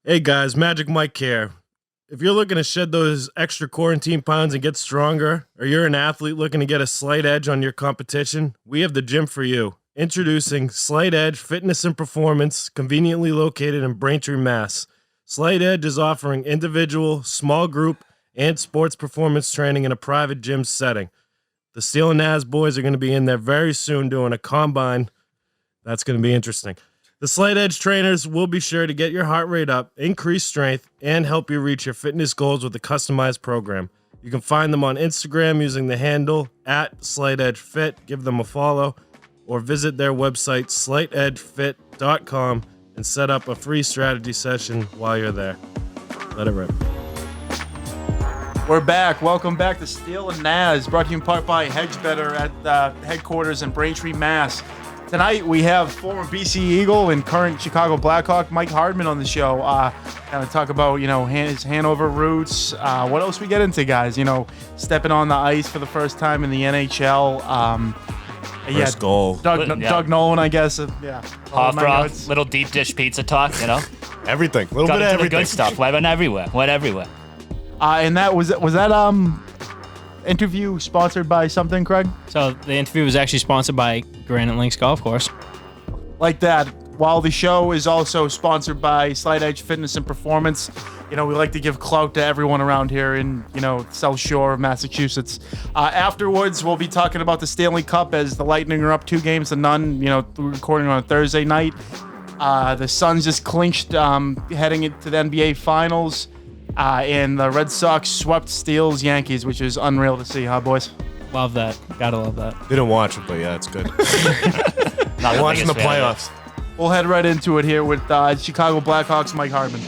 Hey guys, Magic Mike here. If you're looking to shed those extra quarantine pounds and get stronger, or you're an athlete looking to get a slight edge on your competition, we have the gym for you. Introducing Slight Edge Fitness and Performance, conveniently located in Braintree, Mass. Slight Edge is offering individual, small group, and sports performance training in a private gym setting. The Steele Nazz boys are going to be in there very soon doing a combine. That's going to be interesting. The Slight Edge trainers will be sure to get your heart rate up, increase strength, and help you reach your fitness goals with a customized program. You can find them on Instagram using the handle @SlightEdgeFit. Give them a follow, or visit their website, slightedgefit.com, and set up a free strategy session while you're there. Let it rip. We're back. Welcome back to Steele and Nazz, brought to you in part by HedgeBetter at headquarters in Braintree, Mass. Tonight we have former BC Eagle and current Chicago Blackhawk Mike Hardman on the show. Kind of talk about his Hanover roots. What else we get into, guys? Stepping on the ice for the first time in the NHL. First goal. Doug Nolan, I guess. Hot broth, little deep dish pizza talk. Everything. A little Got bit of into the everything. good stuff. Went everywhere. And that was that interview sponsored by something, Craig? So the interview was actually sponsored by Granite Links Golf Course. Like that. While the show is also sponsored by Slight Edge Fitness and Performance, we like to give clout to everyone around here in, South Shore of Massachusetts. Afterwards, we'll be talking about the Stanley Cup as the Lightning are up 2-0. We're recording on a Thursday night. The Suns just clinched heading into the NBA Finals. And the Red Sox swept Steele's Yankees, which is unreal to see, huh, boys? Love that. Gotta love that. Didn't watch it, but yeah, it's good. Not Watching the biggest fan of it. playoffs. We'll head right into it here with Chicago Blackhawks Mike Hardman.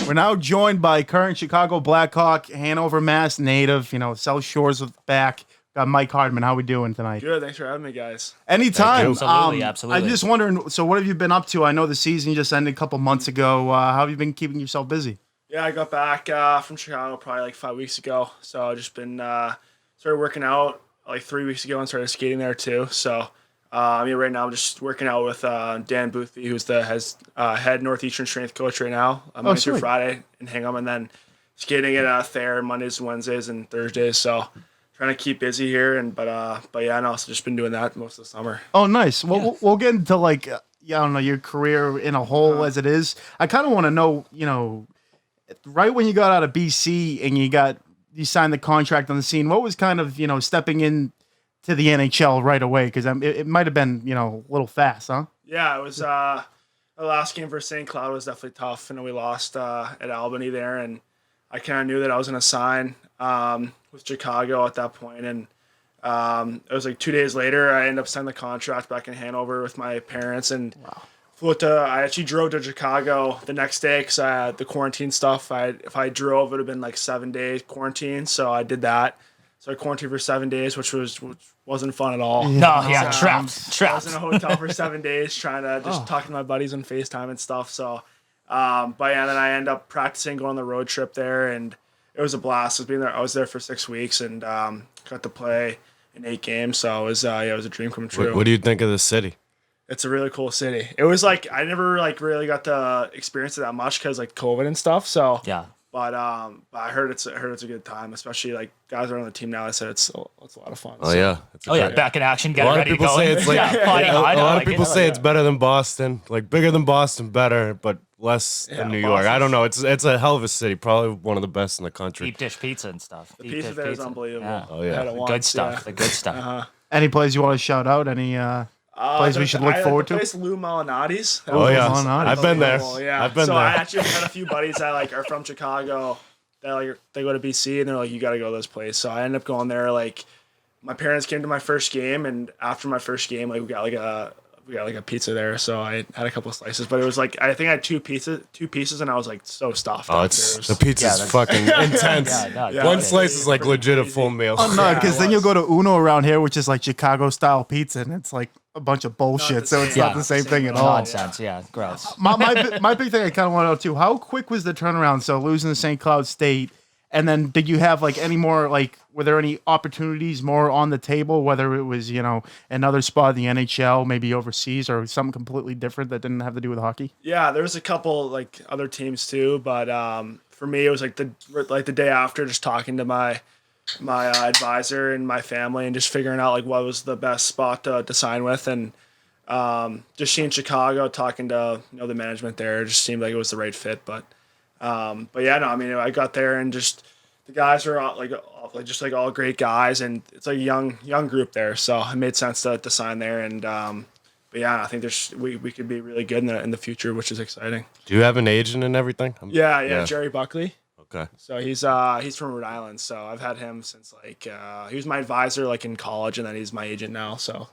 We're now joined by current Chicago Blackhawk, Hanover, Mass native, South Shores with back. Got Mike Hardman. How we doing tonight? Good. Thanks for having me, guys. Anytime. Absolutely. I'm just wondering, so what have you been up to? I know the season just ended a couple months ago. How have you been keeping yourself busy? Yeah, I got back from Chicago probably like 5 weeks ago. So I've just been started working out like 3 weeks ago and started skating there too. So right now I'm just working out with Dan Boothby, who's the head Northeastern strength coach right now. Monday through Friday in Hingham, and then skating at Thayer Mondays, Wednesdays, and Thursdays. So trying to keep busy here, but yeah, and also just been doing that most of the summer. Oh, nice. Well, we'll get into your career in a whole as it is. I kind of want to know, right when you got out of BC and you signed the contract on the scene, what was kind of, stepping in to the NHL right away? Because it might have been, a little fast, huh? Yeah, it was the last game versus St. Cloud was definitely tough, and we lost at Albany there, and I kind of knew that I was going to sign with Chicago at that point, and it was like 2 days later I ended up signing the contract back in Hanover with my parents, and I actually drove to Chicago the next day because I had the quarantine stuff. If I drove, it would have been like 7 days quarantine. So I did that. So I quarantined for 7 days, which wasn't fun at all. Trapped. I was in a hotel for 7 days trying to just talk to my buddies on FaceTime and stuff. So, but yeah, then I ended up practicing, going on the road trip there, and it was a blast. I was there for 6 weeks and got to play in 8 games. So it was a dream come true. What do you think of the city? It's a really cool city. It was like I never really got to experience it that much because like COVID and stuff. So Yeah. But I heard it's a good time, especially like guys that are on the team now. I said it's a lot of fun. Oh yeah. Back in action. A Get lot of ready to people go. say it's like a a lot of people say it's better than Boston, like bigger than Boston, better, but less than New York. I don't know. It's a hell of a city, probably one of the best in the country. Deep dish pizza and stuff. The pizza there is unbelievable. Yeah. Oh yeah. I had it The once, good stuff. yeah. The good stuff. Any plays you want to shout out? Any plays we should look forward to? The place Lou Malinati's. Oh yeah. Malinati's. I've been there. Yeah. I've been so there. I actually had a few buddies that like are from Chicago. That they go to BC and they're like, you got to go to this place. So I ended up going there. Like my parents came to my first game, and after my first game, like we got a pizza there. So I had a couple of slices, but it was like I think I had two pieces, and I was like so stuffed. Oh, the pizza's fucking intense. One slice is like legit a full meal. Oh no, because then you'll go to Uno around here, which is like Chicago style pizza, and it's like a bunch of bullshit. So it's not the same thing at all. Nonsense. Yeah. Gross. My big thing I kind of want to know too: how quick was the turnaround? So losing to St. Cloud State, And then did you have like any more, like, were there any opportunities more on the table, whether it was, another spot in the NHL, maybe overseas, or something completely different that didn't have to do with hockey? Yeah, there was a couple like other teams too, but for me it was like the day after, just talking to my advisor and my family and just figuring out like what was the best spot to sign with, and just seeing Chicago, talking to the management there, it just seemed like it was the right fit. But yeah, no, I mean, I got there and just the guys are all, like just like all great guys, and it's like a young group there, so it made sense to sign there. And but yeah, I think we could be really good in the future, which is exciting. Do you have an agent and everything? Yeah, Jerry Buckley. Okay. So he's from Rhode Island, so I've had him since like he was my advisor like in college, and then he's my agent now. So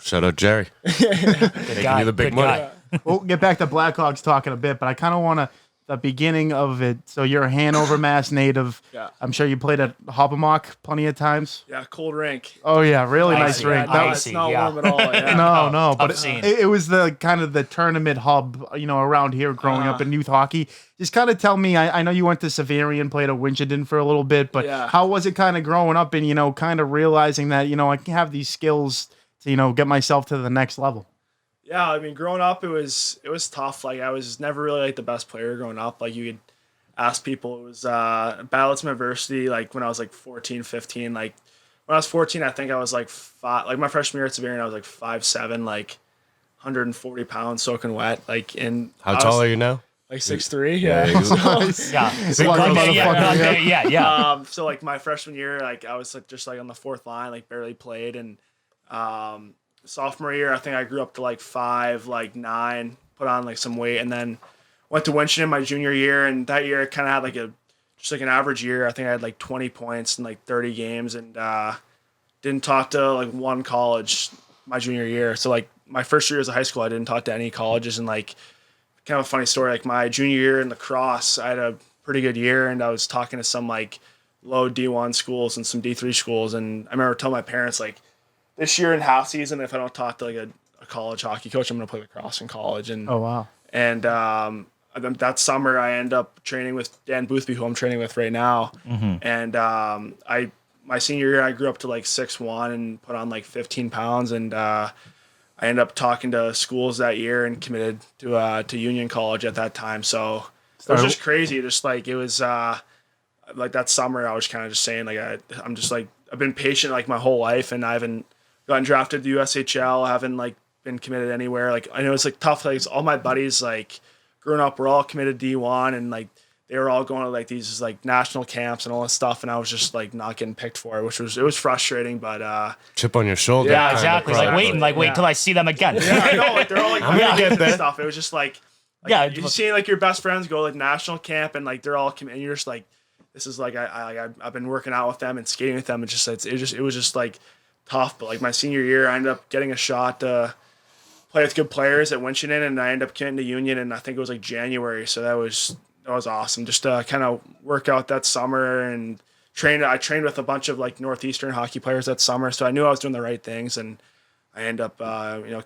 Shout out Jerry. Good Making guy, you the big good money. guy. We'll get back to Blackhawks talking a bit, but I kind of want to, the beginning of it. So you're a Hanover, Mass native. Yeah. I'm sure you played at Hobbamock plenty of times. yeah, cold rink. Oh yeah, really nice Icy, rink. yeah. That No, was, it's not yeah. warm at all. Yeah. no, tough but scene. it was the kind of the tournament hub, around here growing up in youth hockey. Just kind of tell me, I know you went to Severian, played at Winchendon for a little bit, but Yeah. how was it kind of growing up and, kind of realizing that, I can have these skills to, get myself to the next level? Yeah, I mean, growing up, it was tough. Like, I was never really like the best player growing up. Like, you could ask people. It was battle some adversity. Like when I was like 14, 15. Like when I was 14, I think I was like my freshman year at Severian, I was like 5'7", like 140 pounds, soaking wet. Like How tall are you now? Like 6'3". Yeah, Yeah. Yeah. Big motherfucker, Yeah. So like my freshman year, like I was like just like on the fourth line, like barely played, and sophomore year, I think I grew up to like 5'9", put on like some weight, and then went to Winchendon my junior year, and that year I kind of had like an average year. I think I had like 20 points in like 30 games, and didn't talk to like one college my junior year. So like my first year as a high school, I didn't talk to any colleges, and like kind of a funny story. Like my junior year in lacrosse, I had a pretty good year, and I was talking to some like low D1 schools and some D3 schools, and I remember telling my parents like, this year in half season, if I don't talk to like a college hockey coach, I'm gonna play lacrosse in college. And Oh, wow. and that summer I end up training with Dan Boothby, who I'm training with right now. And my senior year I grew up to like 6'1" and put on like 15 pounds, and I ended up talking to schools that year and committed to Union College at that time. So it was just crazy. Just like it was like that summer I was kind of just saying like I'm just like I've been patient like my whole life, and I haven't gotten drafted to the USHL. I haven't like been committed anywhere. Like I know it's like tough. Like all my buddies like growing up were all committed to D1, and like they were all going to like these like national camps and all this stuff, and I was just like not getting picked for it, which was frustrating. But Chip on your shoulder. Yeah, Exactly. Like wait till I see them again. yeah, I know. Like they're all like I'm gonna get and there. stuff. It was just like Yeah, you seeing like your best friends go like national camp, and like they're all and you're just like, this is like I've been working out with them and skating with them. It was just like tough. But like my senior year, I ended up getting a shot to play with good players at Winchendon, and I ended up getting to Union, and I think it was like January. So that was awesome. Just to kind of work out that summer and I trained with a bunch of like Northeastern hockey players that summer, so I knew I was doing the right things, and I ended up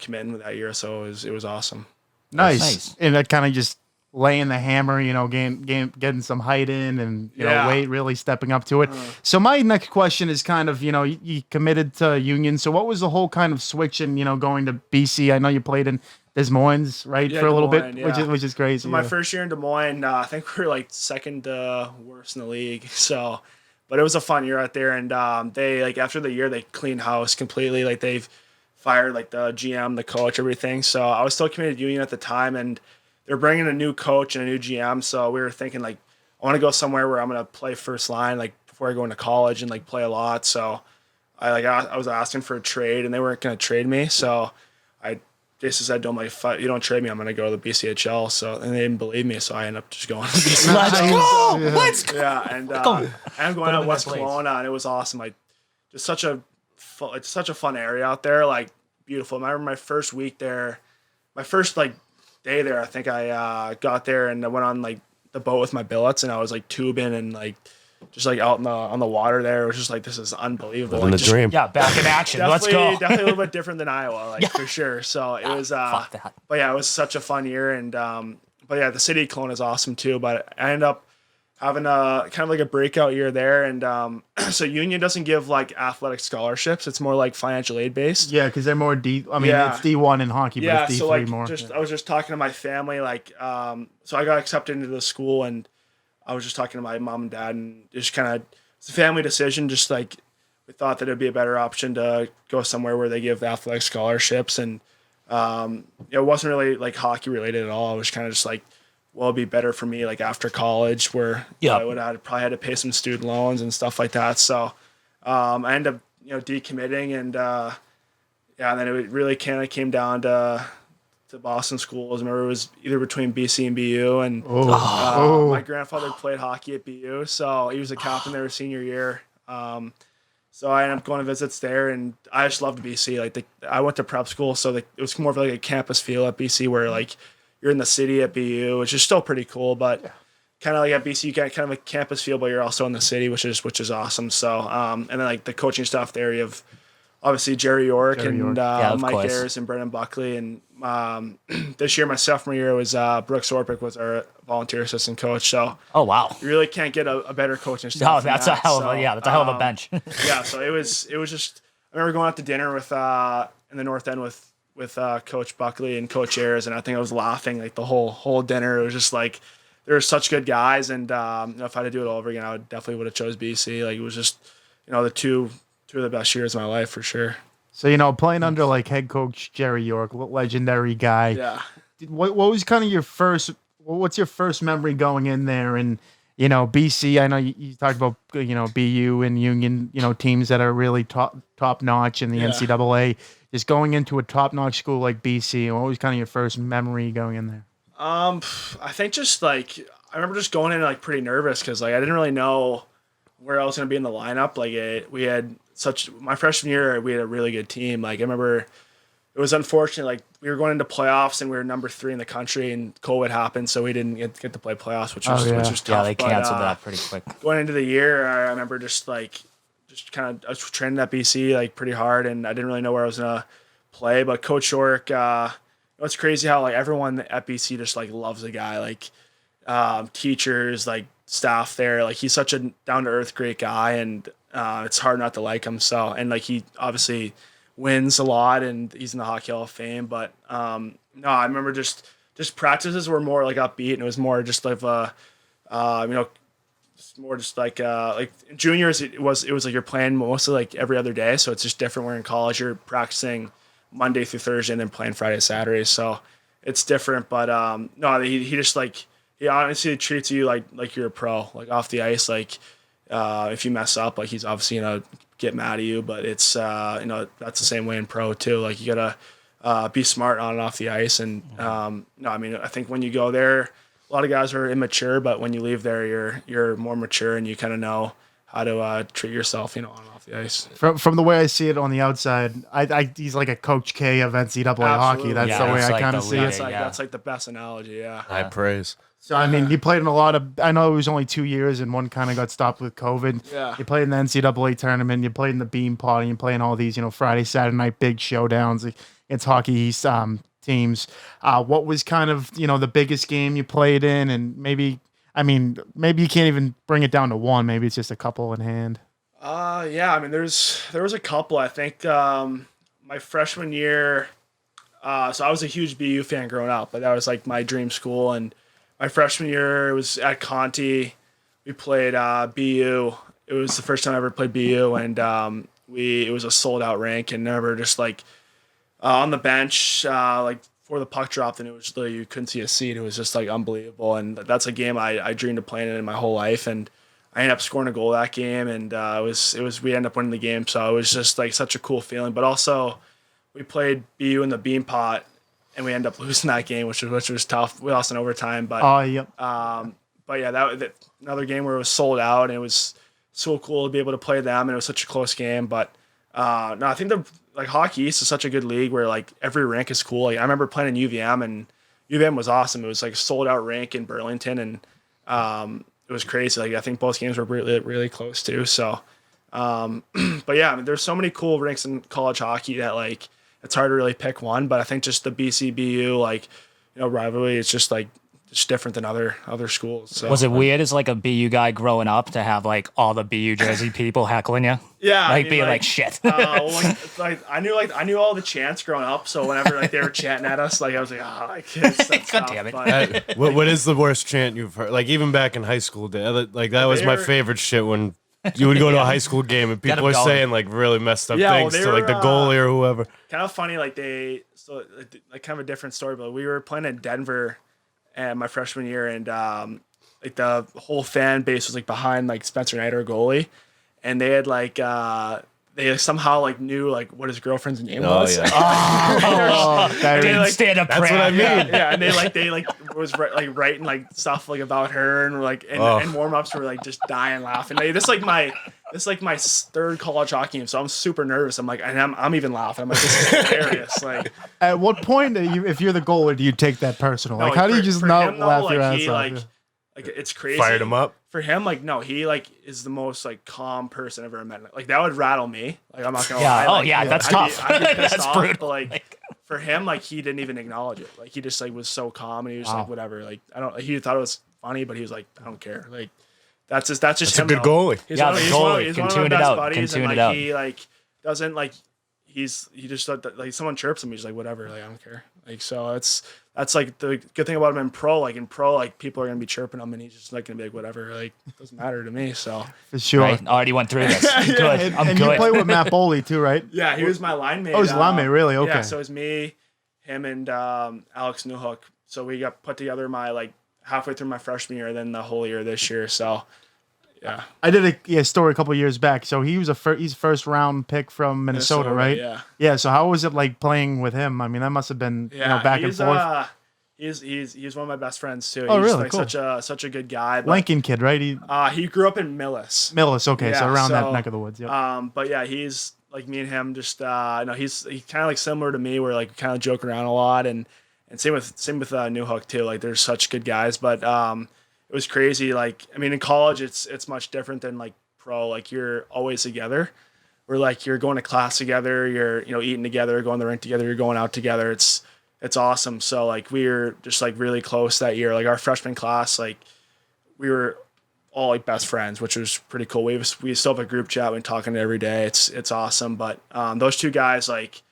committing that year. So it was awesome. Nice. And that kind of just laying the hammer, getting some height in, and weight, really stepping up to it. So my next question is kind of, you committed to Union. So what was the whole kind of switch in, going to BC? I know you played in Des Moines, right, Yeah, for a little Des bit, Moines, which is crazy. So my first year in Des Moines, I think we were like second worst in the league. So, but it was a fun year out there, and they like after the year they cleaned house completely. Like they've fired like the GM, the coach, everything. So I was still committed to Union at the time, and they're bringing a new coach and a new GM. So we were thinking like, I want to go somewhere where I'm gonna play first line like before I go into college and like play a lot. So I was asking for a trade, and they weren't gonna trade me. So I basically said to them like, if you don't trade me, I'm gonna go to the BCHL. So and they didn't believe me, so I ended up just going to the BCHL. Let's go. Yeah. Let's go. Yeah, and I'm going out West Kelowna, and it was awesome. Like, just it's such a fun area out there. Like, beautiful. I remember my first week there, my first like day there. I think I got there and I went on like the boat with my billets, and I was like tubing and like just like out on the water there. It was just like, this is unbelievable. Living the Like, dream. Yeah, back in action. Let's go. Definitely a little bit different than Iowa, like for sure. So it was Fuck that. but yeah, it was such a fun year, and but yeah, the city of Kelowna is awesome too. But I ended up having a kind of like a breakout year there. And so Union doesn't give like athletic scholarships. It's more like financial aid based. Yeah, because they're more D. I mean, Yeah. it's D1 in hockey, but Yeah, it's D3 so like more. I was just talking to my family, like so I got accepted into the school, and I was just talking to my mom and dad, and just kind of it's a family decision. Just like we thought that it'd be a better option to go somewhere where they give athletic scholarships, and it wasn't really like hockey related at all. It was kind of just like, well, it'd be better for me like after college, where I would have probably had to pay some student loans and stuff like that. So I ended up decommitting, and and then it really kind of came down to Boston schools. I remember it was either between BC and BU, and my grandfather played hockey at BU, so he was a captain there senior year. So I ended up going to visits there, and I just loved BC. Like I went to prep school, so it was more of like a campus feel at BC, where like you're in the city at BU, which is still pretty cool, but kind of like at BC, you get kind of a campus feel, but you're also in the city, which is awesome. So and then like the coaching staff there, you have obviously Jerry York and Mike course. Ayers and Brendan Buckley, and this year, my sophomore year, was Brooks Orpik was our volunteer assistant coach. So Oh wow. you really can't get a better coaching staff. Oh, than that's that. a hell of So, a that's a hell of a bench. yeah, so it was just. I remember going out to dinner with in the North End with Coach Buckley and Coach Ayers, and I think I was laughing like the whole dinner. It was just like they were such good guys, and if I had to do it all over again, I would have chose BC. Like it was just the two of the best years of my life for sure. So, playing under like head coach Jerry York, legendary guy. Yeah. What was kind of what's your first memory going in there? And, BC, I know you talked about, BU and Union, teams that are really top notch in the NCAA. Just going into a top notch school like BC, what was kind of your first memory going in there? I think just like, I remember just going in like pretty nervous because like I didn't really know where I was going to be in the lineup. Like we had my freshman year, we had a really good team. Like I remember it was unfortunate. Like we were going into playoffs and we were number 3 in the country, and COVID happened, so we didn't get to play playoffs, which was tough. Yeah, they canceled But, that pretty quick. going into the year, I remember I was training at BC like pretty hard, and I didn't really know where I was gonna play. But Coach York, it's crazy how like everyone at BC just like loves the guy, like teachers, like staff there. Like he's such a down to earth, great guy, and it's hard not to like him. So, and like he obviously wins a lot, and he's in the Hockey Hall of Fame. But no, I remember just practices were more like upbeat, and it was more just like more just like in juniors it was like you're playing mostly like every other day, so it's just different. Where in college you're practicing Monday through Thursday and then playing Friday, Saturday, so it's different. But no, he just like he honestly treats you like you're a pro, like off the ice. Like if you mess up, like he's obviously get mad at you, but it's that's the same way in pro too. Like you gotta be smart on and off the ice. And no, I mean I think when you go there, a lot of guys are immature, but when you leave there, you're more mature and you kind of know how to treat yourself, on and off the ice. From the way I see it on the outside, he's like a Coach K of NCAA hockey. That's the way I kind of see it. That's like the best analogy. Yeah. High praise. So, I mean, you played in a lot of, I know it was only 2 years and one kind of got stopped with COVID. Yeah. You played in the NCAA tournament, you played in the Bean Pot, and you played in all these, Friday, Saturday night big showdowns against Hockey East teams. What was kind of, the biggest game you played in? And maybe you can't even bring it down to one. Maybe it's just a couple in hand. Yeah, I mean, there was a couple. I think my freshman year, so I was a huge BU fan growing up, but that was like my dream school. And my freshman year, it was at Conti. We played BU. It was the first time I ever played BU, and it was a sold out rink, and never just like on the bench, like before the puck dropped, and it was like you couldn't see a seat. It was just like unbelievable, and that's a game I dreamed of playing in my whole life, and I ended up scoring a goal that game, and we ended up winning the game. So it was just like such a cool feeling. But also, we played BU in the Bean Pot, and we ended up losing that game, which was tough. We lost in overtime, but Yep. but yeah, that another game where it was sold out, and it was so cool to be able to play them, and it was such a close game. But no, I think Hockey East is such a good league where like every rink is cool. Like I remember playing in UVM, and UVM was awesome. It was like a sold out rink in Burlington, and it was crazy. Like I think both games were really, really close too. So, but yeah, I mean, there's so many cool rinks in college hockey that like it's hard to really pick one. But I think just the BCBU rivalry, it's just like just different than other schools. So Was it weird as like a BU guy growing up to have like all the BU Jersey people heckling you? Yeah, Like being like shit. I knew all the chants growing up. So whenever like they were chanting at us, like I was like, oh, like that's God tough. damn it. But, What is the worst chant you've heard? Like even back in high school, like that was my favorite shit when you would go to a high school game and people are going. saying like really messed up Yeah, well, things they to like the were, goalie or whoever. kind of funny, like kind of a different story, but we were playing in Denver and my freshman year, and like the whole fan base was like behind like Spencer Knight, our goalie, and they had like they somehow like knew like what his girlfriend's name was. Didn't stand up. That's what I mean. Yeah, and they was writing like stuff like about her, and like and warm ups were like just dying laughing. This is my third college hockey game, so I'm super nervous. I'm like, and I'm even laughing. I'm like, this is hilarious. Like, At what point, if you're the goalie, do you take that personal? Like, how do you just for not him, though, laugh like, your ass he, off? like it's crazy. Fired him up. For him, like no, he like is the most like calm person I've ever met. Like that would rattle me. Like I'm not gonna Yeah. lie. Oh Like, yeah, that's I'd tough. Be pissed That's off, brutal. But like for him, like he didn't even acknowledge it. Like he just like was so calm, and he was like whatever. Like he thought it was funny, but he was like I don't care. Like that's just That's him. a good though. goalie. He's Yeah, one, the he's goalie one, he's can one of tune my it best out, buddies, can and tune like it out. he like doesn't like he just thought that like someone chirps him, he's like whatever. Like I don't care. Like so that's like the good thing about him in pro. Like in pro, like people are gonna be chirping him, and he's just like gonna be like whatever. Like it doesn't matter to me. So For sure. Right. Already went through this. I'm good. I'm And good. you play with Matt Boley too, right? yeah, he was my line mate. Oh, he's a line mate, really? Okay. Yeah, so it was me, him, and Alex Newhook. So we got put together my like halfway through my freshman year, then the whole year this year. So yeah, I did a story a couple of years back. So he was he's a first round pick from Minnesota, right? Yeah. Yeah. So how was it like playing with him? I mean, that must have been back and he's, forth. He's one of my best friends too. Oh, he's really? like Cool. such a good guy. But, Lincoln kid, right? he grew up in Millis. Millis. Okay, so Yeah, around that so, neck of the woods. Yeah. But yeah, he's like me and him. Just he's kind of like similar to me. We're like kind of joke around a lot, and same with Newhook too. Like they're such good guys. But it was crazy. Like I mean, in college, it's much different than like pro. Like you're always together. We're like you're going to class together. You're eating together, going to the rink together. You're going out together. It's awesome. So like we were just like really close that year. Like our freshman class, like we were all like best friends, which was pretty cool. We still have a group chat. We're talking every day. It's awesome. But those two guys, like,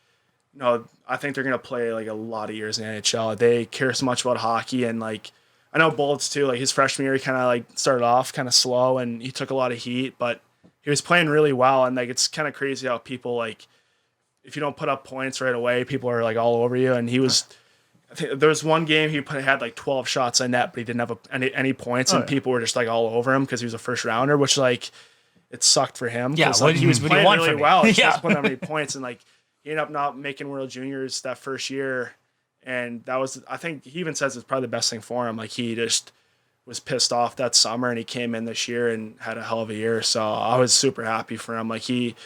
I think they're gonna play like a lot of years in the NHL. They care so much about hockey, and like I know Bullets too. Like his freshman year, he kind of like started off kind of slow, and he took a lot of heat, but he was playing really well. And like it's kind of crazy how people like if you don't put up points right away, people are like all over you. And he was. I think there was one game he had like 12 shots on net, but he didn't have any points, and people were just like all over him because he was a first rounder, which like it sucked for him. Yeah, like, he was playing want really from me. well. He Yeah. just putting up many points, and like he ended up not making World Juniors that first year, and that was I think he even says it's probably the best thing for him. Like he just was pissed off that summer, and he came in this year and had a hell of a year. So I was super happy for him. Like he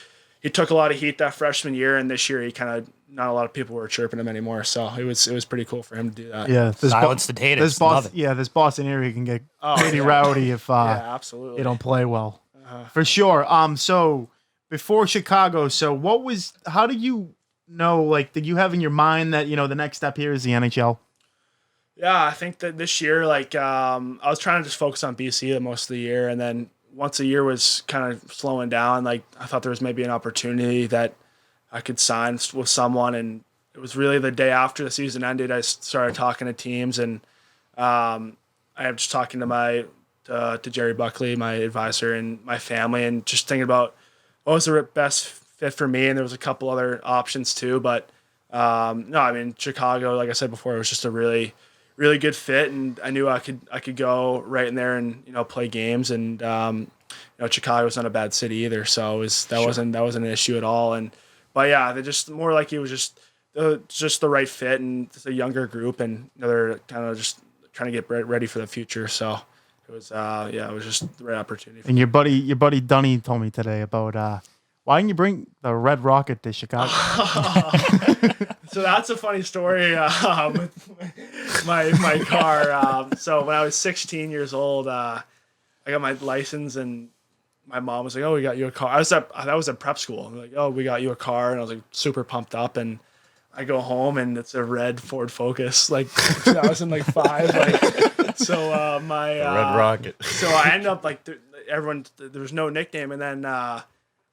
took a lot of heat that freshman year, and this year he kind of not a lot of people were chirping him anymore. So it was pretty cool for him to do that. Yeah. Silence the haters. Love it. This Boston area can get pretty rowdy if Yeah, absolutely. they don't play well. For sure. So before Chicago, how do you know, like, did you have in your mind that, the next step here is the NHL? Yeah, I think that this year, like, I was trying to just focus on BC most of the year, and then once the year was kind of slowing down, like, I thought there was maybe an opportunity that I could sign with someone, and it was really the day after the season ended, I started talking to teams, and I was just talking to Jerry Buckley, my advisor, and my family, and just thinking about what was the best fit for me, and there was a couple other options too, but no, I mean, Chicago, like I said before, it was just a really, really good fit, and I knew I could go right in there and play games, and Chicago's not a bad city either, so that wasn't an issue at all, but yeah, they just more like it was just the right fit, and it's a younger group, and they're kind of just trying to get ready for the future, so it was it was just the right opportunity. And your buddy Dunny told me today about why didn't you bring the Red Rocket to Chicago? So that's a funny story with my car. So when I was 16 years old, I got my license, and my mom was like, "Oh, we got you a car." That was at prep school. Like, "Oh, we got you a car," and I was like super pumped up. And I go home, and it's a red Ford Focus, like 2005. Like So my Red Rocket. So I ended up like everyone. There was no nickname, and then I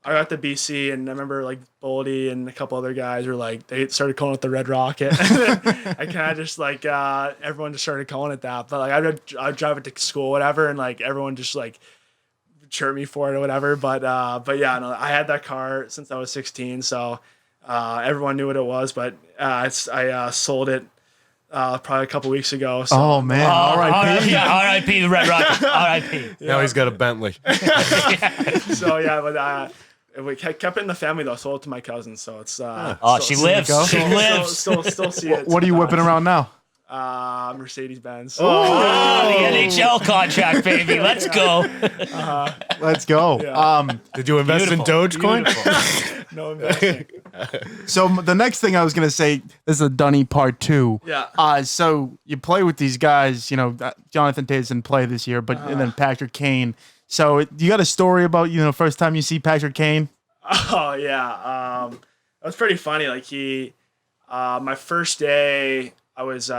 got to BC, and I remember like Boldy and a couple other guys were like they started calling it the Red Rocket. I kind of just like everyone just started calling it that. But like I'd drive it to school, whatever, and like everyone just like chirp me for it or whatever. But yeah, no, I had that car since I was 16, so everyone knew what it was. But I sold it probably a couple weeks ago. So. Oh man! R.I.P. R.I.P. the Red Rocket. R.I.P. Now he's got a Bentley. So yeah, but we kept it in the family though. Sold it to my cousin, so it's. She lives. She lives. Still see it. What are you whipping around now? Mercedes Benz. Oh, the NHL contract, baby. Let's go. Let's go. Yeah. Did you invest in Dogecoin? No investing. So the next thing I was gonna say, this is a Dunny part 2. Yeah. So you play with these guys, you know, Jonathan Toews didn't play this year, but and then Patrick Kane. So you got a story about, you know, first time you see Patrick Kane? Oh yeah. It was pretty funny. Like my first day, I was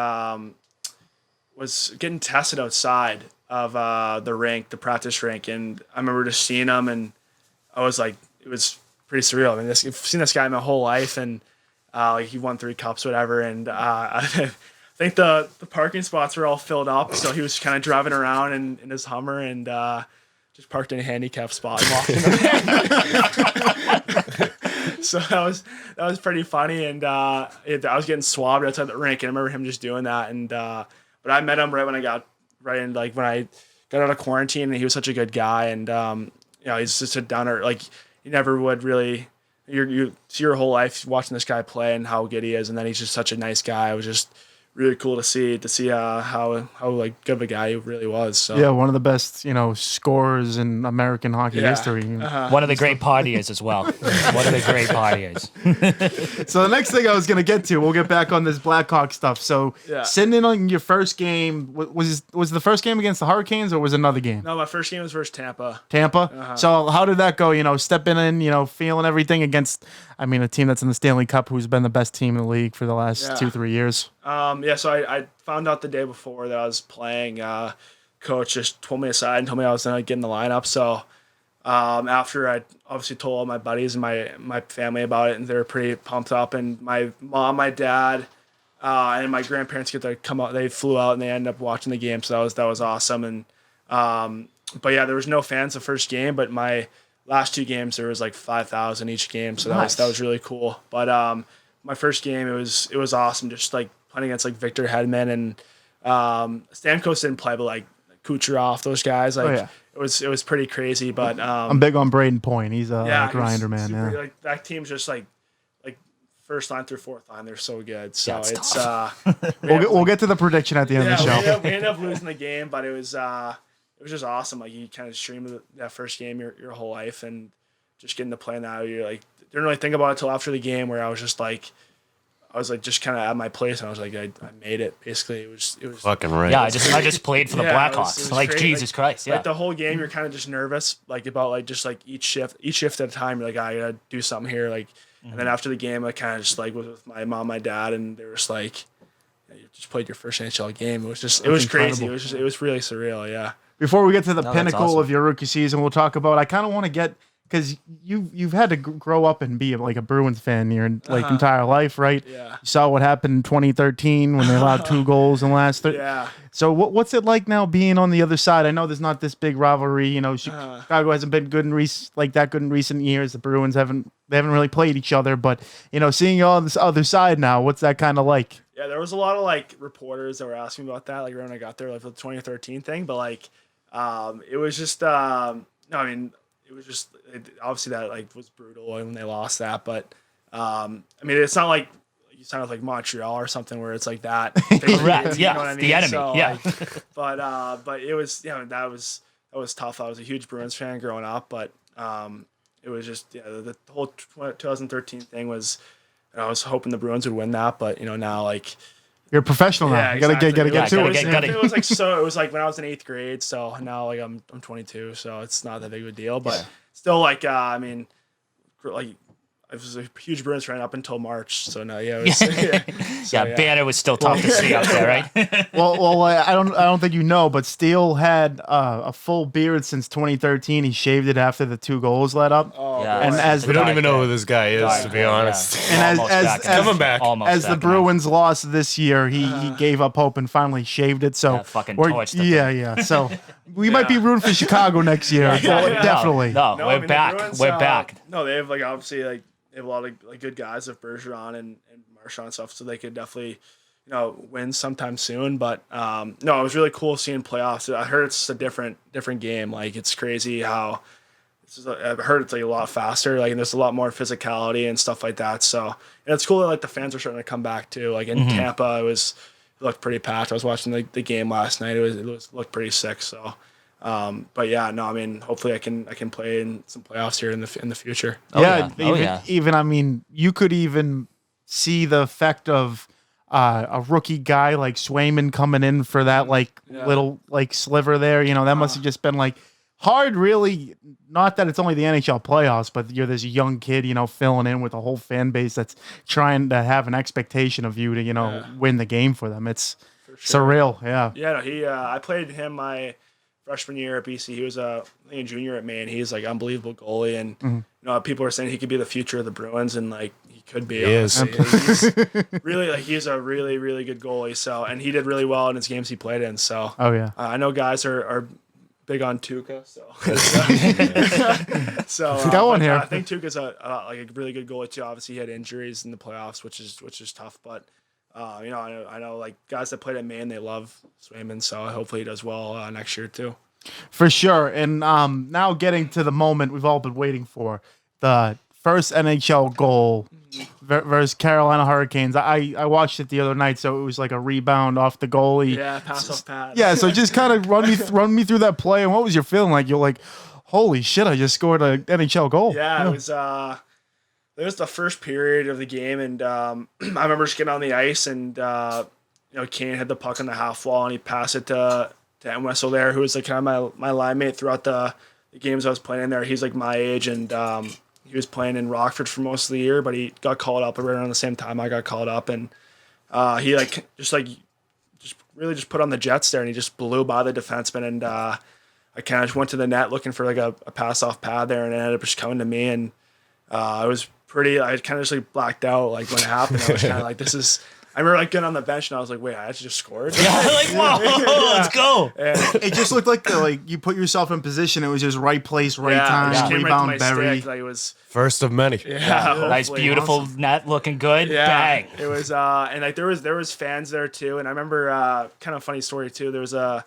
getting tested outside of the rink, the practice rink, and I remember just seeing him, and I was like, it was pretty surreal. I mean, I've seen this guy my whole life, and like he won 3 cups, whatever, and I think the parking spots were all filled up, so he was kind of driving around in his Hummer and just parked in a handicap spot and walked in the So that was pretty funny, and I was getting swabbed outside the rink, and I remember him just doing that. And but I met him right when I got when I got out of quarantine, and he was such a good guy, and you know, he's just a downer. Like you never would really you see your whole life watching this guy play and how good he is, and then he's just such a nice guy. It was just really cool to see how like good of a guy he really was. So Yeah, one of the best, you know, scorers in American hockey history. One of the great partiers as well. One of the great partiers. So the next thing I was gonna get to, we'll get back on this Blackhawk stuff. So sitting in on your first game, was the first game against the Hurricanes or was it another game? No, my first game was versus Tampa. Tampa. So how did that go? You know, stepping in, you know, feeling everything against, I mean, a team that's in the Stanley Cup, who's been the best team in the league for the last 2-3 years. So I found out the day before that I was playing. Coach just pulled me aside and told me I was going to get in the lineup. So after I obviously told all my buddies and my family about it, and they were pretty pumped up. And my mom, my dad, and my grandparents get to come out. They flew out and they ended up watching the game. So that was awesome. And but yeah, there was no fans the first game, but my last 2 games there was like 5,000 each game. So that was really cool. But my first game it was awesome. Just like playing against like Victor Hedman and Stamkos didn't play, but like Kucherov, those guys, like it was pretty crazy. But I'm big on Braden Point. He's a grinder, man. Super, like that team's just like first line through fourth line. They're so good. So it's we'll get to the prediction at the end of the show. We ended up losing the game, but it was just awesome. Like you kind of stream that first game your whole life, and just getting to play in that. You're like didn't really think about it until after the game, where I was just kind of at my place, and I was like, I made it. Basically, it was fucking right. Yeah, I just played for the Blackhawks. It was like great. Jesus Christ, yeah. Like the whole game, you're kind of just nervous, like about like just like each shift at a time. You're like, I gotta do something here, like. And then after the game, I kind of just like was with my mom, my dad, and they were just like, you just played your first NHL game. It was crazy. It was really surreal. Yeah. Before we get to the pinnacle awesome. of your rookie season, we'll talk about. I kind of want to get. Because you've had to grow up and be like a Bruins fan your entire life, right? Yeah. You saw what happened in 2013 when they allowed 2 goals in the last 30. Yeah. So what's it like now being on the other side? I know there's not this big rivalry. You know, Chicago hasn't been good in recent years. The Bruins haven't really played each other. But you know, seeing you on this other side now, what's that kind of like? Yeah, there was a lot of like reporters that were asking about that, like right when I got there, like for the 2013 thing. But like, it was just no, I mean. It was just obviously that like was brutal when they lost that, but I mean it's not like you sound like Montreal or something where it's like that. Correct. You Yeah, know what I mean? the enemy. So, yeah. Like, but it was that was tough. I was a huge Bruins fan growing up, but it was just the whole 2013 thing was. I was hoping the Bruins would win that, but now like. You're a professional now. Yeah, you gotta get to it. It was like it was like when I was in 8th grade. So now like I'm 22, so it's not that big of a deal. But still, like I mean, like was a huge Bruins fan up until March. So no, yeah, it was, so, Yeah, Banner was still tough to see up there, right? Well, I don't think you know, but Steele had a full beard since 2013. He shaved it after the 2 goals let up. Oh, Yeah, and as We don't even know who this guy is, to be honest. And Coming back. as the Bruins lost this year, he gave up hope and finally shaved it. So Yeah, fucking torched it. yeah. So we might be rooting for Chicago next year. Definitely. No, No, we're I mean, the back. Bruins, We're back. No, they have like obviously like they have a lot of like good guys of Bergeron and Marchand and stuff, so they could definitely win sometime soon. But no, it was really cool seeing playoffs. I heard it's a different game. Like it's crazy how I've heard it's like a lot faster. Like and there's a lot more physicality and stuff like that. So and it's cool that like the fans are starting to come back too. Like in Tampa, it looked pretty packed. I was watching the game last night. It looked pretty sick. So. But yeah, no, I mean, hopefully I can play in some playoffs here in the future. Even I mean, you could even see the effect of a rookie guy like Swayman coming in for that little sliver there. That must have just been like hard, really. Not that it's only the NHL playoffs, but you're this young kid, filling in with a whole fan base that's trying to have an expectation of you to, win the game for them. It's surreal. Yeah. Yeah. No, I played him my freshman year at BC. He was I think a junior at Maine. He's like unbelievable goalie, and people are saying he could be the future of the Bruins, and like he could be. He is. He's really he's a really really good goalie. So and he did really well in his games he played in. So I know guys are big on Tuukka. So go on here. I think Tuukka's a really good goalie too. Obviously he had injuries in the playoffs, which is tough, but. I know like guys that played at Maine, they love Swayman, so hopefully he does well next year too. For sure. And now getting to the moment we've all been waiting for, the first NHL goal versus Carolina Hurricanes. I watched it the other night, so it was like a rebound off the goalie. Yeah, pass off pad. Yeah, so just kind of run me through that play, and what was your feeling like? You're like, holy shit, I just scored an NHL goal. Yeah, it was the first period of the game, and I remember just getting on the ice, and Kane had the puck on the half wall, and he passed it to Wessel there, who was like kind of my line mate throughout the games I was playing in there. He's like my age, and he was playing in Rockford for most of the year, but he got called up right around the same time I got called up, and he just really put on the Jets there, and he just blew by the defenseman, and I kind of just went to the net looking for like a pass off pad there, and it ended up just coming to me, and I was I kind of just like blacked out like when it happened. I was kind of like, this is. I remember like getting on the bench and I was like, wait, I actually just scored. Yeah, like whoa, let's go. And It just looked like you put yourself in position. It was just right place, right it just time, came rebound, right to my bury. stick. Like it was. First of many. Yeah, Nice, hopefully. beautiful net, looking good. Yeah, Bang. it was. And like there was fans there too. And I remember kind of funny story too. There was a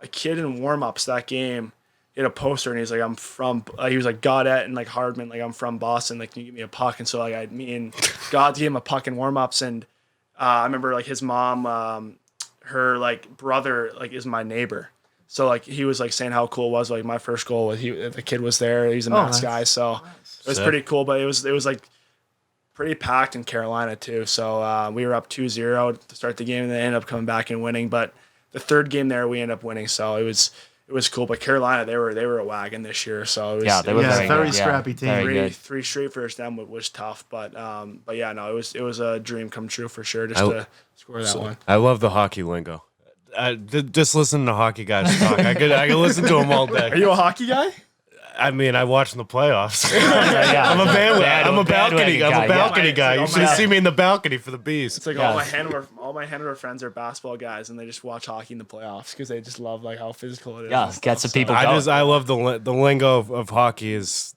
kid in warm-ups that game. He had a poster and he's like, I'm from, he was like Gaudette and like Hardman, like I'm from Boston, like can you give me a puck? And so like me and God gave him a puck in warm-ups, and I remember like his mom, her like brother like is my neighbor, so like he was like saying how cool it was, like my first goal was the kid was there, he's a Mass guy, so it was pretty cool. But it was like pretty packed in Carolina too, so we were up 2-0 to start the game, and they ended up coming back and winning. But the third game there we ended up winning, so it was cool. But Carolina, they were a wagon this year, so it was, They were very good. scrappy team. Very good. three straight first down was tough, but yeah, no, it was a dream come true for sure just to score that one. I love the hockey lingo. Just listen to hockey guys talk. I could listen to them all day. Are you a hockey guy? I mean, I watch in the playoffs. Yeah. I'm a balcony guy. Yeah. You should see me in the balcony for the bees. It's like all my Hanover friends are basketball guys, and they just watch hockey in the playoffs because they just love like how physical it is. Yeah, and get stuff, some people I going. love the lingo of hockey. It's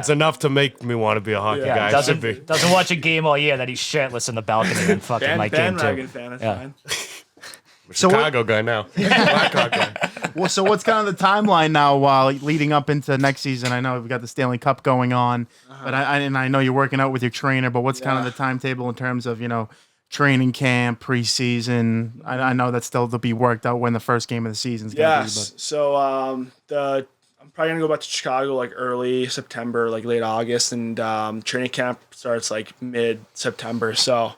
enough to make me want to be a hockey guy. I should be. Doesn't watch a game all year that he's shirtless in the balcony and fucking like game bandwagon too. fan, that's Yeah. fine. Chicago guy now. Blackhawk guy. Well, so what's kind of the timeline now leading up into next season? I know we've got the Stanley Cup going on, but I know you're working out with your trainer, but what's kind of the timetable in terms of, training camp, preseason? I know that's still to be worked out when the first game of the season's going to be. Yes. So I'm probably gonna go back to Chicago like early September, like late August, and training camp starts like mid September. So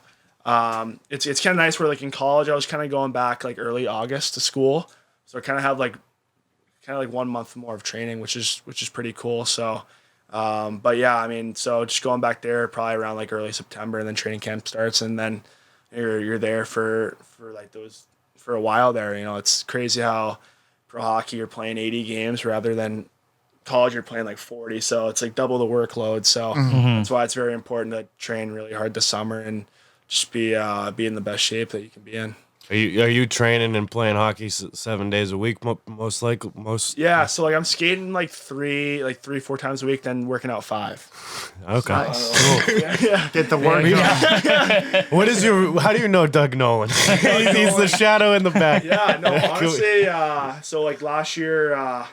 it's kind of nice where like in college I was kind of going back like early August to school, so I kind of have like 1 month more of training, which is pretty cool. So But yeah, I mean, so just going back there probably around like early September, and then training camp starts, and then you're there for like those for a while there. It's crazy how pro hockey you're playing 80 games rather than college you're playing like 40, so it's like double the workload. So that's why it's very important to train really hard this summer and just be in the best shape that you can be in. Are you training and playing hockey 7 days a week? Most likely, Yeah, so like I'm skating like 3-4 times a week, then working out 5. Okay. Cool. Yeah. Get the work done. How do you know Doug Nolan? He's the shadow in the back. Yeah, no, honestly, so like last year, I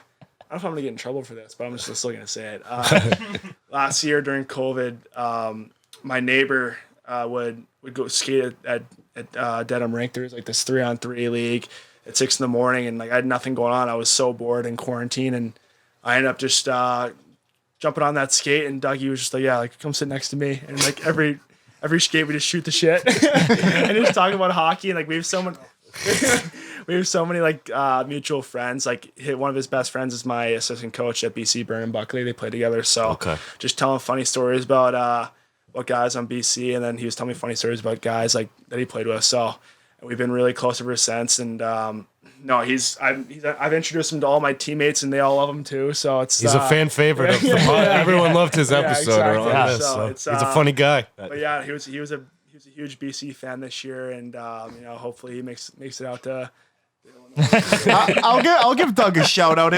don't know if I'm gonna get in trouble for this, but I'm just still gonna say it. Last year during COVID, my neighbor would go skate at Dedham Rink. There was like this 3-on-3 league at 6 a.m, and like I had nothing going on. I was so bored in quarantine, and I ended up just jumping on that skate. And Dougie was just like, "Yeah, like come sit next to me." And like every skate, we just shoot the shit and just talk about hockey. And like we have so many like mutual friends. Like one of his best friends is my assistant coach at BC, Burnham Buckley. They play together. So just telling funny stories about guys on BC, and then he was telling me funny stories about guys like that he played with. So we've been really close ever since. And no, I've introduced him to all my teammates, and they all love him too. So he's a fan favorite. Everyone loved his episode. Exactly. So he's a funny guy. But yeah, he was a huge BC fan this year, and hopefully he makes it out to. I'll give Doug a shout out.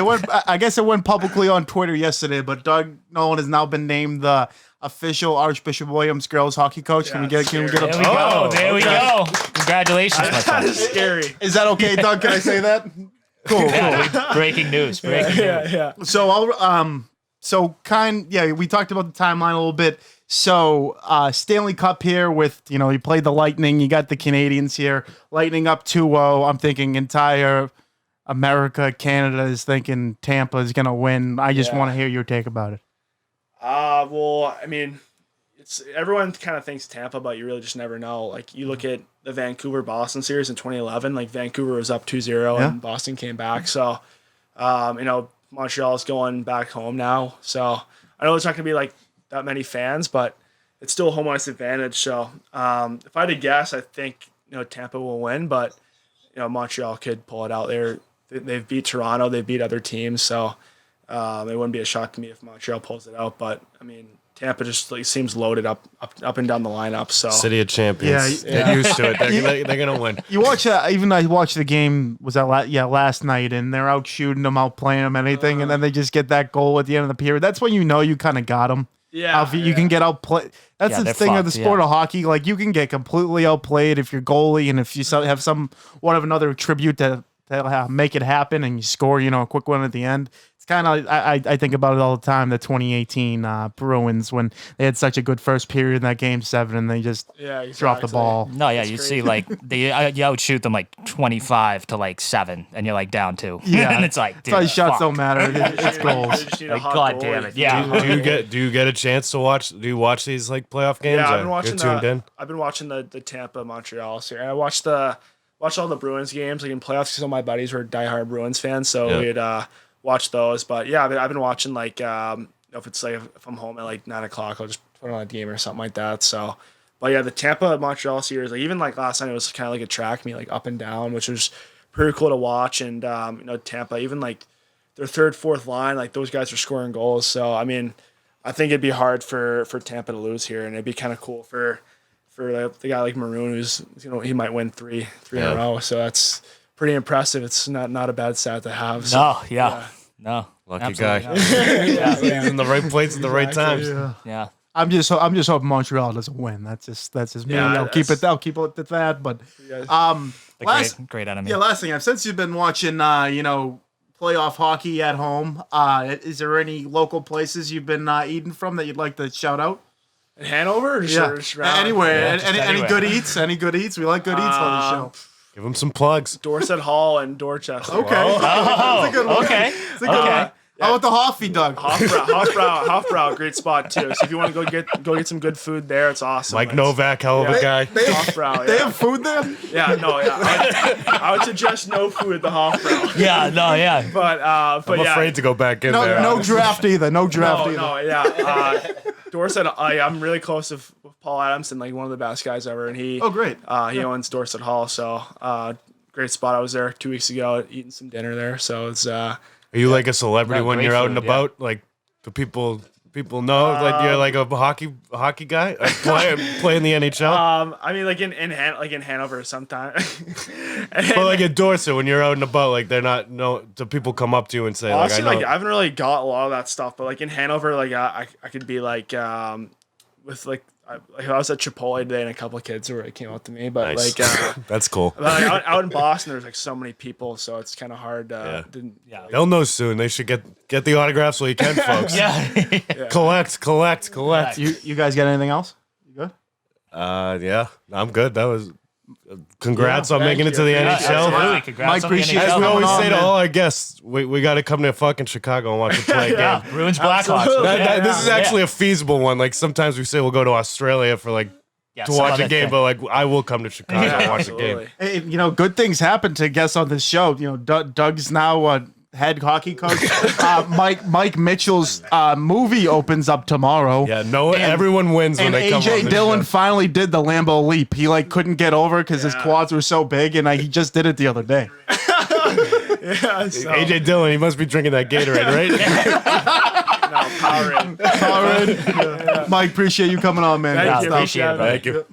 I guess it went publicly on Twitter yesterday, but Doug Nolan has now been named the official Archbishop Williams girls hockey coach. Can we get a There we go. Congratulations, my That friend. is scary. Is that okay, Doug? Can I say that? Cool. Breaking news. Yeah. So we talked about the timeline a little bit. So Stanley Cup here with, you played the Lightning, you got the Canadians here, Lightning up 2-0. I'm thinking entire America, Canada is thinking Tampa is going to win. I just want to hear your take about it. Well, I mean, everyone kind of thinks Tampa, but you really just never know. Like you look at the Vancouver-Boston series in 2011, like Vancouver was up 2-0 and Boston came back. So, Montreal's going back home now. So I know there's not going to be like that many fans, but it's still a home ice advantage. So if I had to guess, I think Tampa will win, but Montreal could pull it out there. They've beat Toronto, they beat other teams, so it wouldn't be a shock to me if Montreal pulls it out. But I mean, Tampa just like seems loaded up and down the lineup. So City of Champions. Get used to it. They're gonna win. You watch even I watched the game last night, and they're out shooting them, out playing them, anything, and then they just get that goal at the end of the period. That's when you kind of got them. Yeah, you can get outplayed. That's the thing of the sport of hockey. Like you can get completely outplayed if you're goalie, and if you have one of another tribute to make it happen, and you score, a quick one at the end. It's kind of I think about it all the time. The 2018 Bruins, when they had such a good first period in that Game 7, and they just dropped the ball. No, yeah, you see like you outshoot them like 25-7, and you're like down 2. Yeah, and it's like, dude, probably shots don't matter. It's goals. Like, God damn it, yeah. Do you get a chance to watch? Do you watch these like playoff games? Yeah, I've been watching. You're tuned in? I've been watching the Tampa Montreal series. I watched all the Bruins games like in playoffs because all my buddies were diehard Bruins fans, so we'd watch those. But yeah, I've been watching like if I'm home at like 9:00, I'll just put on a game or something like that. So, but yeah, the Tampa Montreal series, like even like last night, it was kind of like a track meet, like up and down, which was pretty cool to watch. And Tampa, even like their third, fourth line, like those guys are scoring goals. So I mean, I think it'd be hard for Tampa to lose here, and it'd be kind of cool for the guy like Maroon, who's he might win three in a row. So that's pretty impressive. It's not a bad stat to have. So, No. Lucky guy. Yeah. He's in the right place at the right times. Yeah. I'm just hoping Montreal doesn't win. That's just me. Yeah, I'll keep it at that. But Great enemy. Yeah, last thing, since you've been watching, playoff hockey at home, is there any local places you've been eating from that you'd like to shout out? In Hanover? Or just around? Anywhere. Yeah, any good eats? Any good eats? We like good eats on the show. Give him some plugs. Dorset Hall and Dorchester. Okay. Oh, That's a good one. okay. That's a good one. How about the Hoffy, Doug? Hofbrau, great spot too. So if you want to go get some good food there, it's awesome. Mike Novak, hell of a guy. Hofbrau, They have food there? Yeah, no, yeah. I would suggest no food at the Hofbrau. Yeah, no, yeah. But I'm afraid to go back in there. No draft either. No draft either. No, yeah. Dorset, I'm really close with Paul Adamson, like one of the best guys ever, and he. Oh, great. He owns Dorset Hall, so great spot. I was there 2 weeks ago, eating some dinner there. So it's. Are you like a celebrity when great you're out and food, about? Like, do people know like you're like a hockey guy playing the NHL? I mean, like in Hanover sometimes. But like at Dorset, when you're out and about, like they're not do people come up to you and say Honestly, like I know I haven't really got a lot of that stuff, but like in Hanover, like I could be like with like I was at Chipotle today and a couple of kids who came up to me, but Nice. like that's cool. but, like, out in Boston, there's like so many people, so it's kind of hard. They'll know soon. They should get the autographs while you can, folks. Yeah. Collect. You guys got anything else? You good? Yeah, I'm good. That was congrats on making it to the NHL. Absolutely. Congrats Mike, on the appreciate As NHL. we always on, say to man. all our guests, we got to come to fucking Chicago and watch them play a game. Yeah, Bruins Blackhawks. Absolutely. This is actually a feasible one. Like sometimes we say we'll go to Australia for like to watch a game, but like I will come to Chicago and watch a game. Absolutely. Hey, good things happen to guests on this show. Doug's now head hockey coach. Mike Mitchell's movie opens up tomorrow. Yeah, everyone wins when And they come on AJ this Dillon show. finally did the Lambeau leap. He couldn't get over because his quads were so big, and he just did it the other day. Yeah, so, AJ Dillon, he must be drinking that Gatorade, right? no, Powerade. Mike, appreciate you coming on, man. Thank you. appreciate it. Thank you.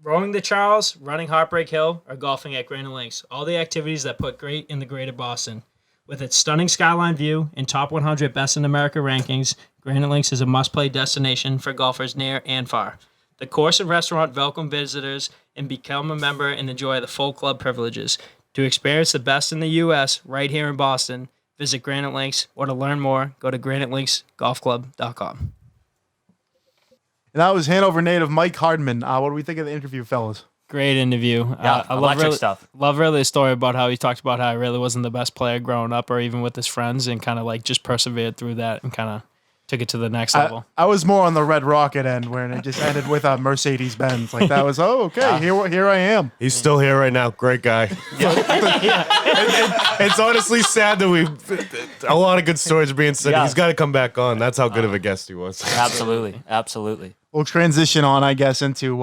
Rowing the Charles, running Heartbreak Hill, or golfing at Granite Links. All the activities that put great in the greater Boston. With its stunning skyline view and top 100 best in America rankings, Granite Links is a must-play destination for golfers near and far. The course and restaurant welcome visitors and become a member and enjoy the full club privileges. To experience the best in the U.S. right here in Boston, visit Granite Links, or to learn more, go to granitelinksgolfclub.com. And that was Hanover native Mike Hardman. What do we think of the interview, fellas? Great interview. Yeah, I love electric stuff. Love really the story about how he talked about how he really wasn't the best player growing up or even with his friends, and kind of like just persevered through that and kind of took it to the next level. I was more on the Red Rocket end, where it just ended with a Mercedes Benz. Like that was okay. Here I am. He's still here right now. Great guy. It's honestly sad that a lot of good stories are being said. Yeah. He's got to come back on. That's how good of a guest he was. Absolutely. We'll transition on, I guess, into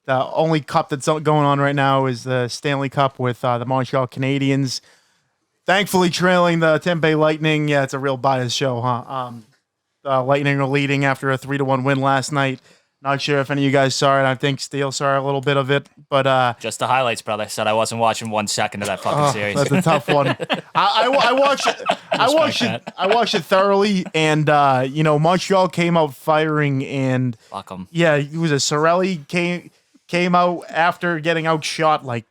the only cup that's going on right now is the Stanley Cup with the Montreal Canadiens. Thankfully, trailing the Tampa Bay Lightning. Yeah, it's a real biased show, huh? The Lightning are leading after a 3-1 win last night. Not sure if any of you guys saw it. I think Steele saw a little bit of it, but Just the highlights, brother. Said I wasn't watching 1 second of that fucking series. that's a tough one. I watched it. I watched it thoroughly, and Montreal came out firing, and Fuck 'em. yeah, it was a Sorelli came out after getting outshot like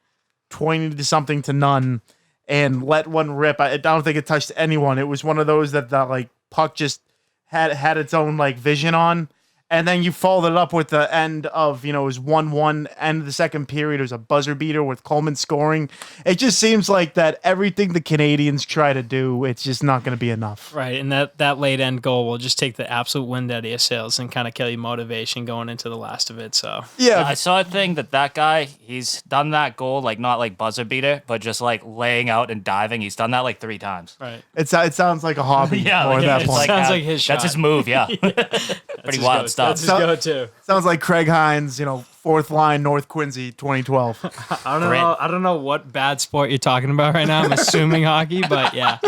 20 to something to none, and let one rip. I don't think it touched anyone. It was one of those that the like puck just had its own like vision on. And then you followed it up with the end of, it was 1-1, end of the second period. It was a buzzer beater with Coleman scoring. It just seems like that everything the Canadians try to do, it's just not going to be enough. Right, and that late end goal will just take the absolute wind out of your sails and kind of kill your motivation going into the last of it. So Yeah. I saw a thing that guy, he's done that goal, like not like buzzer beater, but just like laying out and diving. He's done that like 3 times. right, it sounds like a hobby more at that it's point. sounds like his shot. That's his move, yeah. Pretty wild stuff. That's his go-to. Sounds like Craig Hines, fourth line, North Quincy, 2012. I don't know what bad sport you're talking about right now. I'm assuming hockey, but yeah,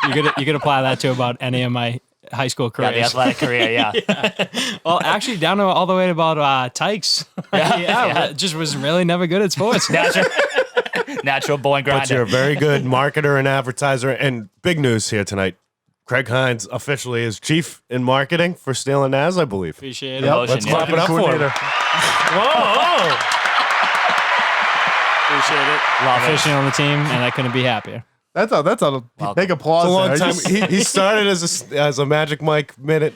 you could apply that to about any of my high school Yeah, careers. the athletic career, yeah. Well, actually, down to all the way to about Tykes. Yeah. Just was really never good at sports. Natural born But you're a grinder. very good marketer and advertiser. And big news here tonight. Craig Hines officially is chief in marketing for Steele Nazz, I believe. Appreciate it. Yep. Motion, Let's yeah. clap it up for him. Coordinator. Whoa! Appreciate it. Love it. Officially on the team, and I couldn't be happier. That's a big applause. It's a long there. time. He started as a Magic Mike minute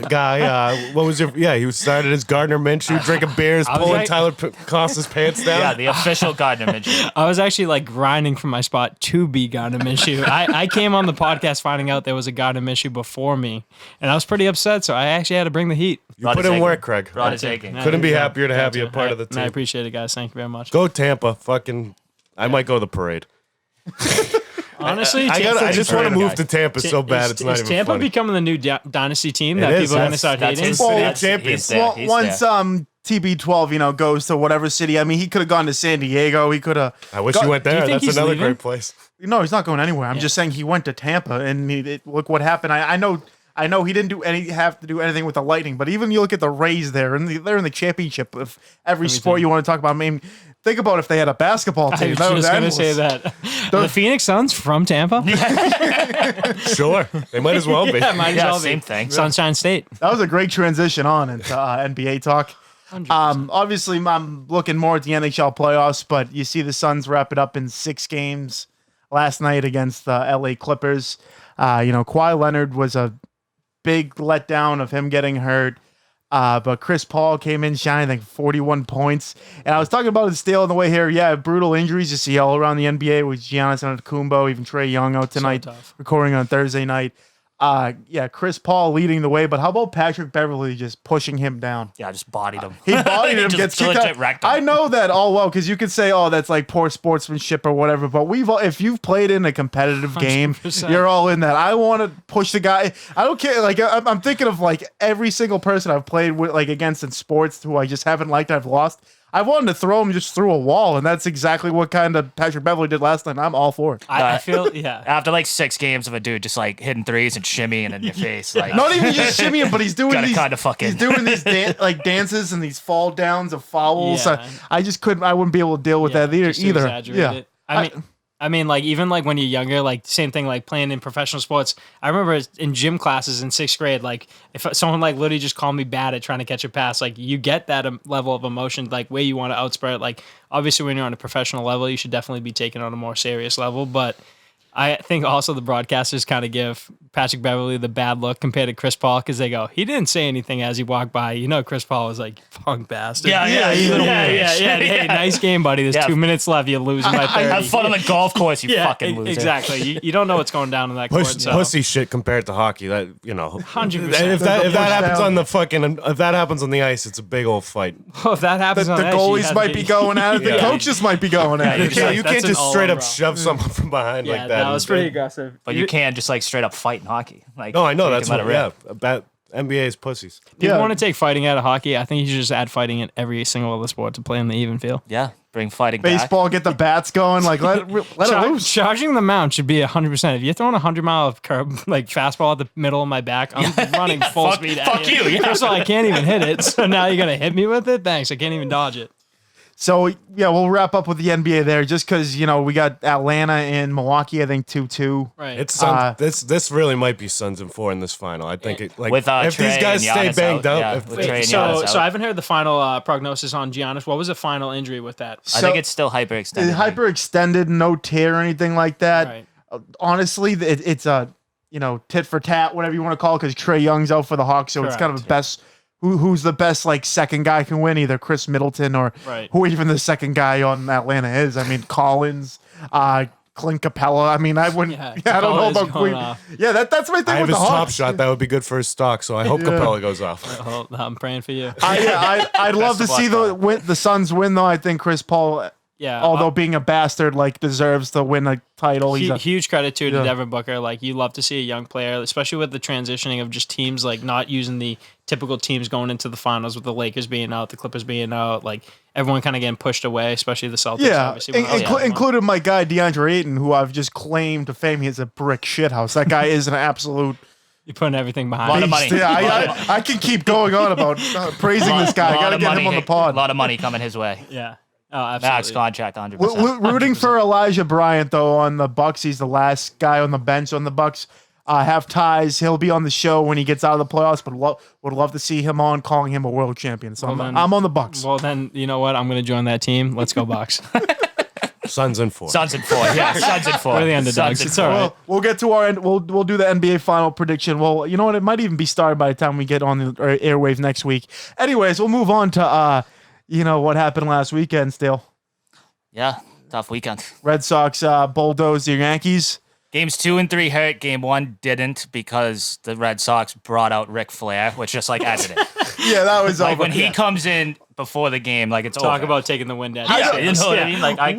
guy. What was your? Yeah, he started as Gardner Minshew, drinking beers, was pulling like- Tyler Costa's pants down. Yeah, the official Gardner Minshew. I was actually like grinding for my spot to be Gardner Minshew. I came on the podcast finding out there was a Gardner Minshew before me, and I was pretty upset. So I actually had to bring the heat. You put in work, Craig. Brought his A game. Couldn't be happier to have you a part of the And I team. appreciate it, guys. Thank you very much. Go Tampa. Fucking. I might go to the parade. Honestly, I just want to move to Tampa Ta- so bad. It's not is even Tampa funny. becoming the new dynasty team that is. people are going to That's- start That's hating? his Well, that's- champions. he's there, Well, he's once there. TB12, goes to whatever city. I mean, he could have gone to San Diego. He could have. I wish you went there. think That's he's another leaving? great place. No, he's not going anywhere. I'm just saying he went to Tampa, and look what happened. I know he didn't have to do anything with the Lightning, but even you look at the Rays there, and they're in the championship of every sport you want to talk about. I mean, think about if they had a basketball I team. was That just going to endless. say that. The Phoenix Suns from Tampa? Sure, they might as well be. Yeah, might as Yeah, well same be. thing. Sunshine State. That was a great transition on into NBA talk. 100%. Obviously, I'm looking more at the NHL playoffs, but you see the Suns wrap it up in 6 games last night against the LA Clippers. Kawhi Leonard was a big letdown of him getting hurt. But Chris Paul came in shining, I think 41 points. And I was talking about it Steele on the way here. Yeah, brutal injuries you see all around the NBA with Giannis Antetokounmpo, even Trae Young out tonight, tough. recording on Thursday night. Chris Paul leading the way, but how about Patrick Beverly just pushing him down? Yeah, just bodied him. He bodied him, Just gets kicked legit out. wrecked him. I know that all well because you could say, "Oh, that's like poor sportsmanship or whatever." But if you've played in a competitive game, 100%. you're all in that. I want to push the guy. I don't care. Like I'm thinking of like every single person I've played with, like against in sports, who I just haven't liked. I've lost. I wanted to throw him just through a wall, and that's exactly what kind of Patrick Beverly did last night. I'm all for it. I feel, yeah. After like 6 games of a dude just like hitting threes and shimmying in your face, like Not even just shimmying, but he's doing Gotta these kinda fucking- he's doing these dances and these fall downs of fouls. Yeah. I just couldn't. I wouldn't be able to deal with that just to either. exaggerate Yeah. it. I mean, like even like when you're younger, like same thing, like playing in professional sports. I remember in gym classes in 6th grade, like if someone like literally just called me bad at trying to catch a pass, like you get that level of emotion, like where you want to outspurt it. Like obviously when you're on a professional level, you should definitely be taken on a more serious level, but I think also the broadcasters kind of give Patrick Beverly the bad look compared to Chris Paul because they go, he didn't say anything as he walked by. Chris Paul was like, punk bastard. Yeah, you little bitch. Hey, nice game, buddy. There's Yeah. 2 minutes left. You're losing by 30. have fun on the golf course, you fucking loser. exactly. You don't know what's going down in that court. So. Pussy shit compared to hockey. That 100%. If that happens down. on the fucking if that happens on the ice, it's a big old fight. If that happens The on that, goalies might be going at it. The Yeah. coaches might be going at it. Yeah, like, you that's can't an just straight all-in up brawl. shove someone from behind Yeah, like that. that was pretty aggressive. But you can just like straight up fight in hockey. Like No, I know you that's can let what. it Yeah, rip. about NBA's pussies. People Yeah. want to take fighting out of hockey. I think you should just add fighting in every single other sport to play in the even field. Yeah, bring fighting back. Baseball, get the bats going. Like let it loose. Charging the mount should be 100%. If you're throwing 100-mile curve like fastball at the middle of my back, I'm running full fuck- speed at fuck you, yeah. First of all, I can't even hit it. So now you're gonna hit me with it? Thanks. I can't even dodge it. So yeah, we'll wrap up with the NBA there, just because we got Atlanta and Milwaukee. I think 2-2. Right. It's this really might be Suns in 4 in this final. I think it like With, if these Trae guys and stay Giannis banged out, up. yeah, if- with if- Trae and Giannis so out. I haven't heard the final prognosis on Giannis. What was the final injury with that? I think it's still hyperextended. Hyperextended, no tear or anything like that. Right. Honestly, it's a tit for tat, whatever you want to call it, because Trae Young's out for the Hawks, so it's kind of a Correct. best. Who's the best like second guy can win? Either Chris Middleton or Right. who even the second guy on Atlanta is. I mean Collins, Clint Capella. I mean I wouldn't. Yeah, I don't know Capella's about going Queen. off. Yeah, that's my I thing have with his the top Hawks. shot. That would be good for his stock. So I hope Capella goes off. Oh, I'm praying for you. I'd love to of luck, see the Suns win though. I think Chris Paul, Yeah. although being a bastard, like deserves to win a title. He's Huge credit to Yeah. Devin Booker. Like you love to see a young player, especially with the transitioning of just teams like not using the typical teams going into the finals with the Lakers being out, the Clippers being out, like everyone kind of getting pushed away, especially the Celtics. yeah, obviously, when they won. included my guy DeAndre Ayton, who I've just claimed to fame. He's a brick shithouse. That guy is an absolute You're putting everything behind. Lot it. of money. beast. Yeah, I can keep going on about praising this guy. I gotta get him on the A pod. lot of money coming his way. Yeah. Oh, Max absolutely. contract 100%. Rooting for Elijah Bryant though on the Bucks. He's the last guy on the bench on the Bucks. Have ties. He'll be on the show when he gets out of the playoffs, but would love to see him on, calling him a world champion. So Well, then- I'm on the Bucks. Well, then you know what? I'm going to join that team. Let's go Bucks. Suns in 4. Suns in 4. Yeah, Suns in 4. We're the underdogs. Suns in It's 4. all right. Well, we'll get to our end. We'll do the NBA final prediction. Well, you know what? It might even be started by the time we get on the airwaves next week. Anyways, we'll move on to what happened last weekend. Still, Yeah, tough weekend. Red Sox bulldozed the Yankees. Games 2 and 3 hurt. Game 1 didn't because the Red Sox brought out Ric Flair, which just like ended it. Yeah, that was Like over. when he comes in before the game, like it's Talk over. about taking the wind out. Yeah, you know what I mean? Like that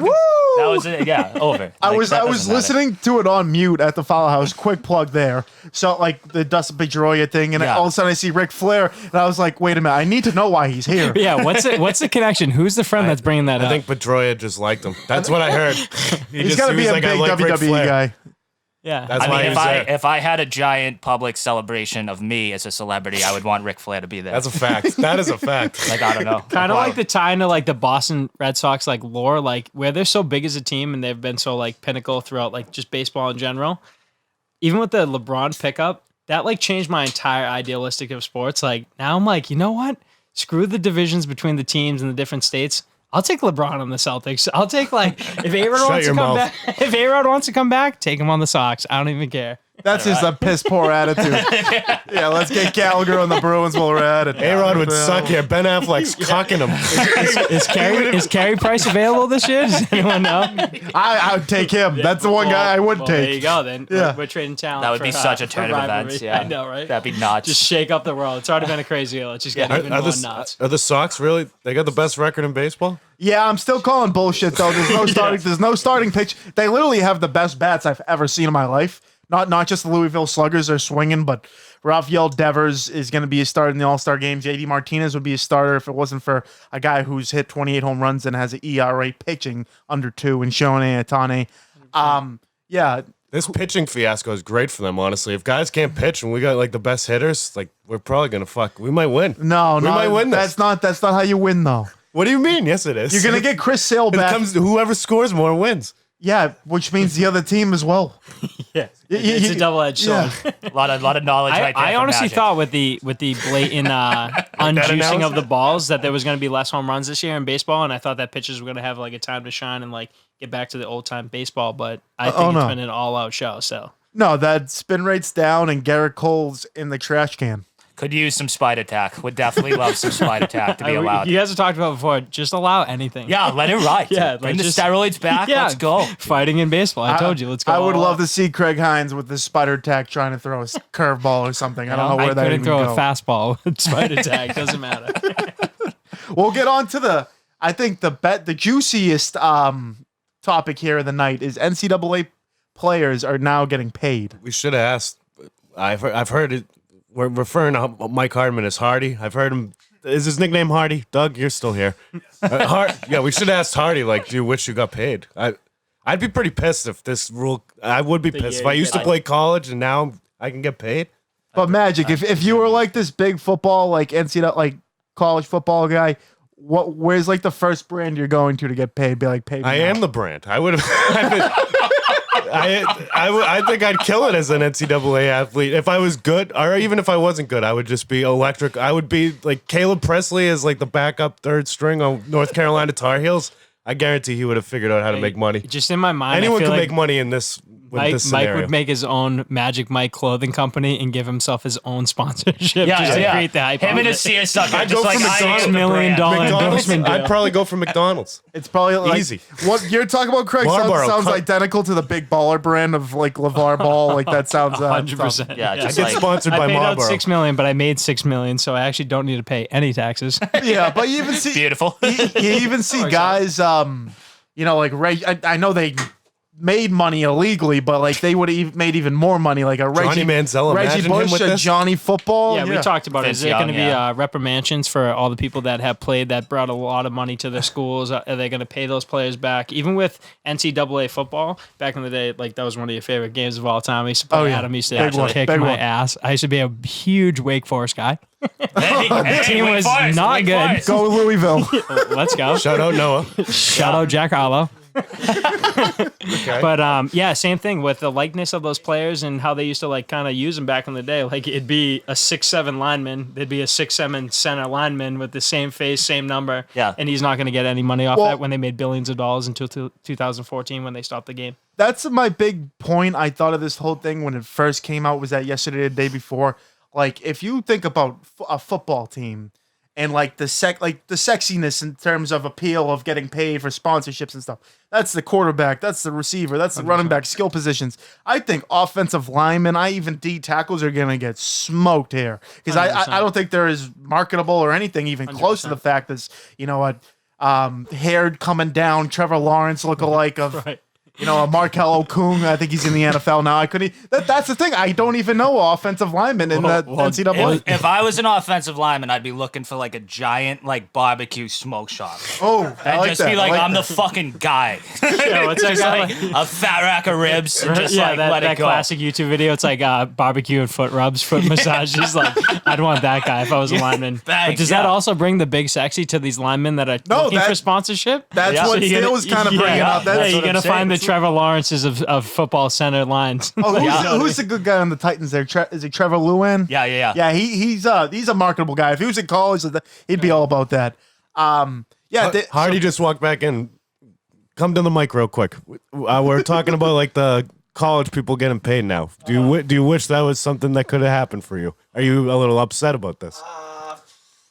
was it. Yeah, over. I Like, was that doesn't matter. listening to it on mute at the Foul House. Quick plug there. So like the Dustin Pedroia thing, and Yeah. all of a sudden I see Ric Flair, and I was like, wait a minute, I need to know why he's here. Yeah, what's the connection? Who's the friend that's bringing that I up? think Pedroia just liked him. That's what I heard. He's got to be a big WWE guy. yeah. That's I why mean, he was there. if I had a giant public celebration of me as a celebrity, I would want Ric Flair to be there. That's a fact. That is a fact. Like I don't know. Kind of like the tie into like the Boston Red Sox like lore, like where they're so big as a team and they've been so like pinnacle throughout like just baseball in general. Even with the LeBron pickup, that like changed my entire idealistic of sports. Like now I'm like, you know what? Screw the divisions between the teams and the different states. I'll take LeBron on the Celtics. I'll take like if A-Rod wants to your come mouth. back. If A-Rod wants to come back, take him on the Sox. I don't even care. That's just a piss poor attitude. Yeah, let's get Gallagher on the Bruins while we're at it. A-Rod would suck here. Ben Affleck's cocking him. Is Carey Price available this year? Does anyone know? I would take him. That's the one guy I would Well, take. There you go. Then Yeah. we're trading talent. That would be for, such a for turn of rivalry. events. Yeah, I know, right? That'd be nuts. Just shake up the world. It's already been a crazy year. Let's just get even Are more the, nuts. are the Sox really? They got the best record in baseball? Yeah, I'm still calling bullshit though. There's no starting. There's no starting pitch. They literally have the best bats I've ever seen in my life. Not just the Louisville Sluggers are swinging, but Rafael Devers is going to be a starter in the All-Star game. JD Martinez would be a starter if it wasn't for a guy who's hit 28 home runs and has an ERA pitching under 2 and Shohei Ohtani. Yeah, This pitching fiasco is great for them, honestly. If guys can't pitch and we got like the best hitters, like we're probably gonna we might win. no, We might win this. That's not how you win though. What do you mean? Yes, it is. You're gonna get Chris Sale It back. comes to whoever scores more wins. Yeah, which means the other team as well. Yeah, it's a double-edged sword. a lot of knowledge right there. I from honestly Magic. thought with the blatant unjuicing announced? of the balls that there was going to be less home runs this year in baseball, and I thought that pitchers were going to have like a time to shine and like get back to the old time baseball. But I think it's been an all-out show. So No, that spin rate's down and Garrett Cole's in the trash can. could use some Spider Attack. Would definitely love some Spider Attack to be allowed. You guys have talked about before. Just allow anything. Yeah, let it ride. Yeah, Bring like the just- steroids back. Yeah, Let's go. Fighting in baseball. I told you. Let's go. I would all love out. to see Craig Hines with the spider attack trying to throw a curveball or something. I don't know I where that couldn't even throw go. a fastball with spider tag. Doesn't matter. We'll get on to I think the juiciest topic here of the night is NCAA players are now getting paid. We should have asked. I've heard it. We're referring to Mike Hardman as Hardy. I've heard him. Is his nickname Hardy? Doug, you're still here. Yeah, we should have asked Hardy. Like, do you wish you got paid? I'd be pretty pissed if this rule. I would be pissed if I used to play college and now I can get paid. But Magic, if you were like this big football, like NCAA, like college football guy, where's like the first brand you're going to get paid? Be like, pay me I now. am the brand. I would have. I think I'd kill it as an NCAA athlete if I was good, or even if I wasn't good. I would just be electric. I would be like Caleb Presley as like the backup third string on North Carolina Tar Heels. I guarantee he would have figured out how to make money. Just in my mind, Anyone I feel can like make money in this. With this Mike scenario. would make his own Magic Mike clothing company and give himself his own sponsorship Yeah, just to yeah. create the hype. Him on and it. his seersucker. I'd Just go like for I McDonald's. am the $6 million brand. McDonald's. endorsement deal. I'd probably go for McDonald's. It's probably like Easy. What you're talking about, Craig, Marlboro, sounds cut- identical to the Big Baller brand of like LeVar Ball. Like that sounds 100%. Yeah, I just get like sponsored I by paid out Marlboro. $6 million, but I made $6 million, so I actually don't need to pay any taxes. Yeah, but you even see beautiful. you even see guys, like I know they made money illegally, but like they would have made even more money. Like a Johnny Manziel, Reggie imagine him Bush, with a this. Johnny Football. Yeah, we talked about it. Vince Is there going to Young, be yeah. reprimandations for all the people that have played that brought a lot of money to their schools? Are they going to pay those players back? Even with NCAA football, back in the day, like that was one of your favorite games of all time. I used to play Oh, yeah. Adam used to Big actually one, kick big my one. ass. I used to be a huge Wake Forest guy. The team was not good. Go Louisville. Let's go. Shout out Noah. Shout out Jack Harlow. Okay. But yeah, same thing with the likeness of those players and how they used to like kind of use them back in the day. Like it'd be a 6'7" lineman, there'd be a 6'7" center lineman with the same face, same number. Yeah. And he's not going to get any money off Well- that when they made billions of dollars until 2014 when they stopped the game. That's my big point. I thought of this whole thing when it first came out. Was that yesterday, or the day before? Like, if you think about a football team and like the sexiness in terms of appeal of getting paid for sponsorships and stuff, that's the quarterback, that's the receiver, that's the running back skill positions. I think offensive linemen, even D tackles are gonna get smoked here because I don't think they're as marketable or anything even close to the fact that haired coming down Trevor Lawrence lookalike of. Right. A Markel Okung. I think he's in the NFL now. That's the thing. I don't even know offensive linemen in the NCAA. If I was an offensive lineman, I'd be looking for like a giant like barbecue smoke shop. Oh, I And like just that. be like, I like I'm that. the fucking guy. Yeah, it's like, A fat rack of ribs and just yeah, like that, let that it go. classic YouTube video. It's like barbecue and foot rubs, foot massages. Like I'd want that guy if I was a lineman. But thanks, does that yeah. also bring the big sexy to these linemen that are looking for sponsorship? That's Yeah. what So you're Steele gonna- was kind of bringing yeah, up. That's That's you're what I'm gonna saying. find the Trevor Lawrences of football center lines. Oh, who's the good guy on the Titans there? Is it Trevor Lewin? Yeah. Yeah, he's a marketable guy. If he was in college, he'd be all about that. Hardy just walked back in. Come to the mic real quick. We're talking about like the college people getting paid now. Do you wish that was something that could have happened for you? Are you a little upset about this?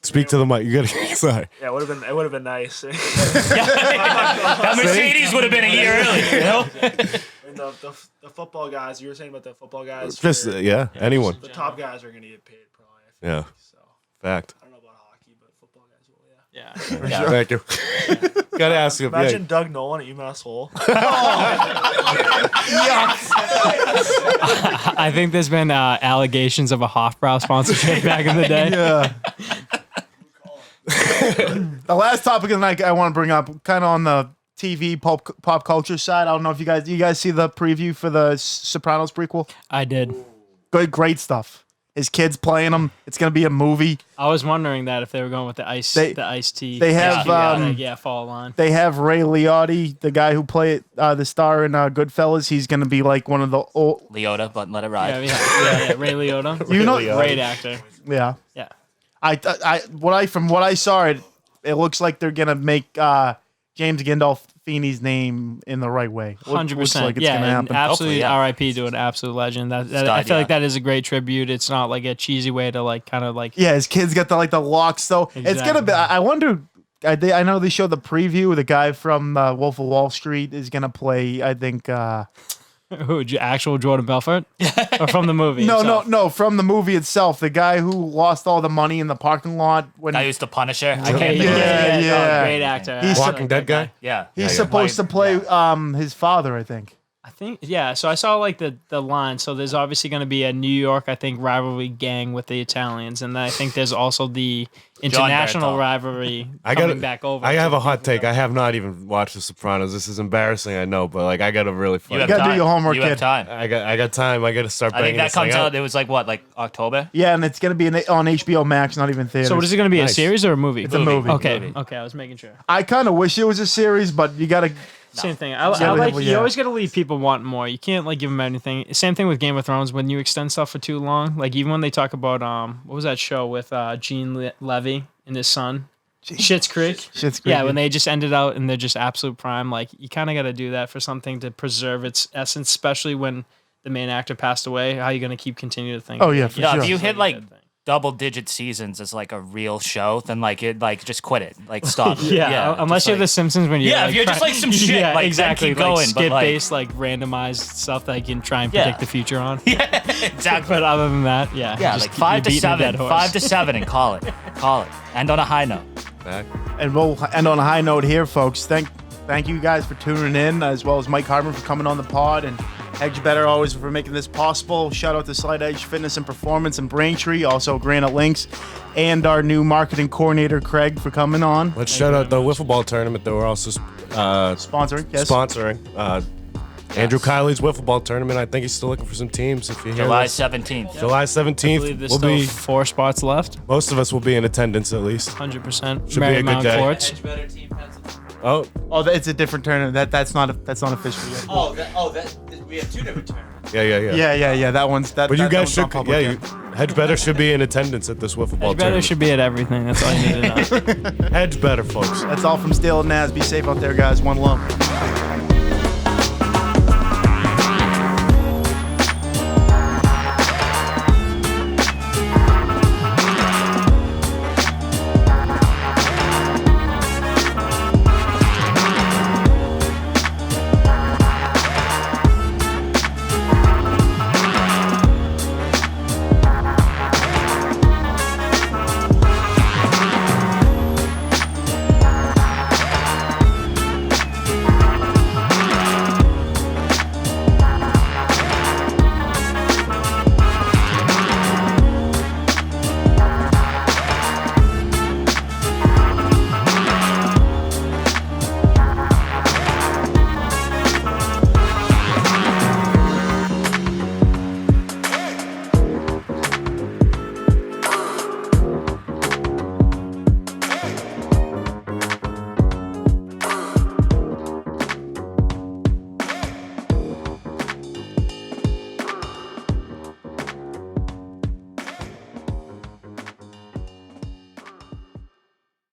Speak to the mic. You gotta. Sorry. Yeah, it would have been nice. That Mercedes would have been a year early, you know? And the football guys, you were saying about the football guys. Just anyone. The top guys are going to get paid probably. I Yeah. think, so Fact. I don't know about hockey, but football guys will. Yeah. Yeah. Thank you. Gotta ask you. Imagine Doug Nolan at UMass Hole. I think there's been allegations of a Hofbrau sponsorship back in the day. Yeah. The last topic of the night I want to bring up, kind of on the TV pop culture side. I don't know if you guys see the preview for the Sopranos prequel. I did. Great stuff. His kids playing them. It's gonna be a movie. I was wondering that if they were going with the ice tea. they have, fall line. They have Ray Liotta, the guy who played the star in Goodfellas. He's gonna be like one of the old. Leota, but let it ride. Yeah, Ray Liotta. You know, Great actor. yeah. Yeah. From what I saw, it looks like they're gonna make James Gandolfini's name in the right way. 100%. Like it's yeah, gonna and happen. absolutely Hopefully, yeah. R.I.P. to an absolute legend. I Stud, feel yeah. like that is a great tribute. It's not like a cheesy way to like kind of like. Yeah, his kids got the locks though. It's gonna be. I wonder. I know they showed the preview. The guy from Wolf of Wall Street is gonna play. I think. Who, actual Jordan Belfort? Or from the movie? itself? No. From the movie itself, the guy who lost all the money in the parking lot when I used the Punisher. I can't Okay, think of Yeah, it. yeah. Great actor. He's- I Walking like Dead that guy. Yeah. he's supposed to play his father. I think. I think, yeah. So I saw like the line. So there's obviously going to be a New York, I think, rivalry gang with the Italians, and then I think there's also the international Berthold. rivalry I coming got back over. I have a hot take. I have not even watched The Sopranos. This is embarrassing, I know, but like I gotta really You find. have gotta do time. your homework, You kid. have time. I got time. I gotta start I banging think that this thing comes out. It was like what, like October? Yeah, and it's gonna be on HBO Max, not even theaters. So what is it going to be? Nice. A series or a movie? It's a movie. Okay. Movie. Okay. I was making sure. I kind of wish it was a series, but you gotta. Same thing. I Yeah, like. well, You yeah. always got to leave people wanting more. You can't like give them anything. Same thing with Game of Thrones. When you extend stuff for too long, like even when they talk about what was that show with Gene Levy and his son, Schitt's Creek. Schitt's Creek, Yeah, yeah. when they just ended out and they're just absolute prime. Like you kind of got to do that for something to preserve its essence, especially when the main actor passed away. How are you going to keep continuing to think? Oh, yeah, for Yeah, sure. if you hit like Good thing. double-digit seasons as like a real show, then like just quit it. Like stop. Yeah, unless just, you're The like, Simpsons when you're Yeah, if you're just, like, some shit, yeah, like, then exactly keep going, like but, like- skit-based like randomized stuff that you can try and Yeah. predict the future on. exactly. But other than that, yeah, Yeah, just like 5 to you're beating a 7, dead horse. 5 to 7, and call it. End on a high note. Back. And we'll end on a high note here, folks. Thank you guys for tuning in, as well as Mike Hardman for coming on the pod, and Edge Better always for making this possible. Shout out to Slight Edge Fitness and Performance and Braintree, also Granite Links, and our new marketing coordinator Craig for coming on. Let's shout out the wiffle ball tournament that we're also Sponsoring, yes. sponsoring. Andrew Kiley's wiffle ball tournament. I think he's still looking for some teams. If you hear July this. 17th. July I 17th, believe there's we'll still be. 4 spots left. Most of us will be in attendance at least. 100%. Should be a good day. Courts. Oh, it's a different tournament. That's not official yet. We have 2 different tournaments. yeah. That one's that. But you that guys one's should, not public yeah. yet. Hedge better should be in attendance at this wiffle ball You better tournament. should be at everything. That's all you need to know. Hedge better, folks. That's all from Steele Nazz. Be safe out there, guys. One love.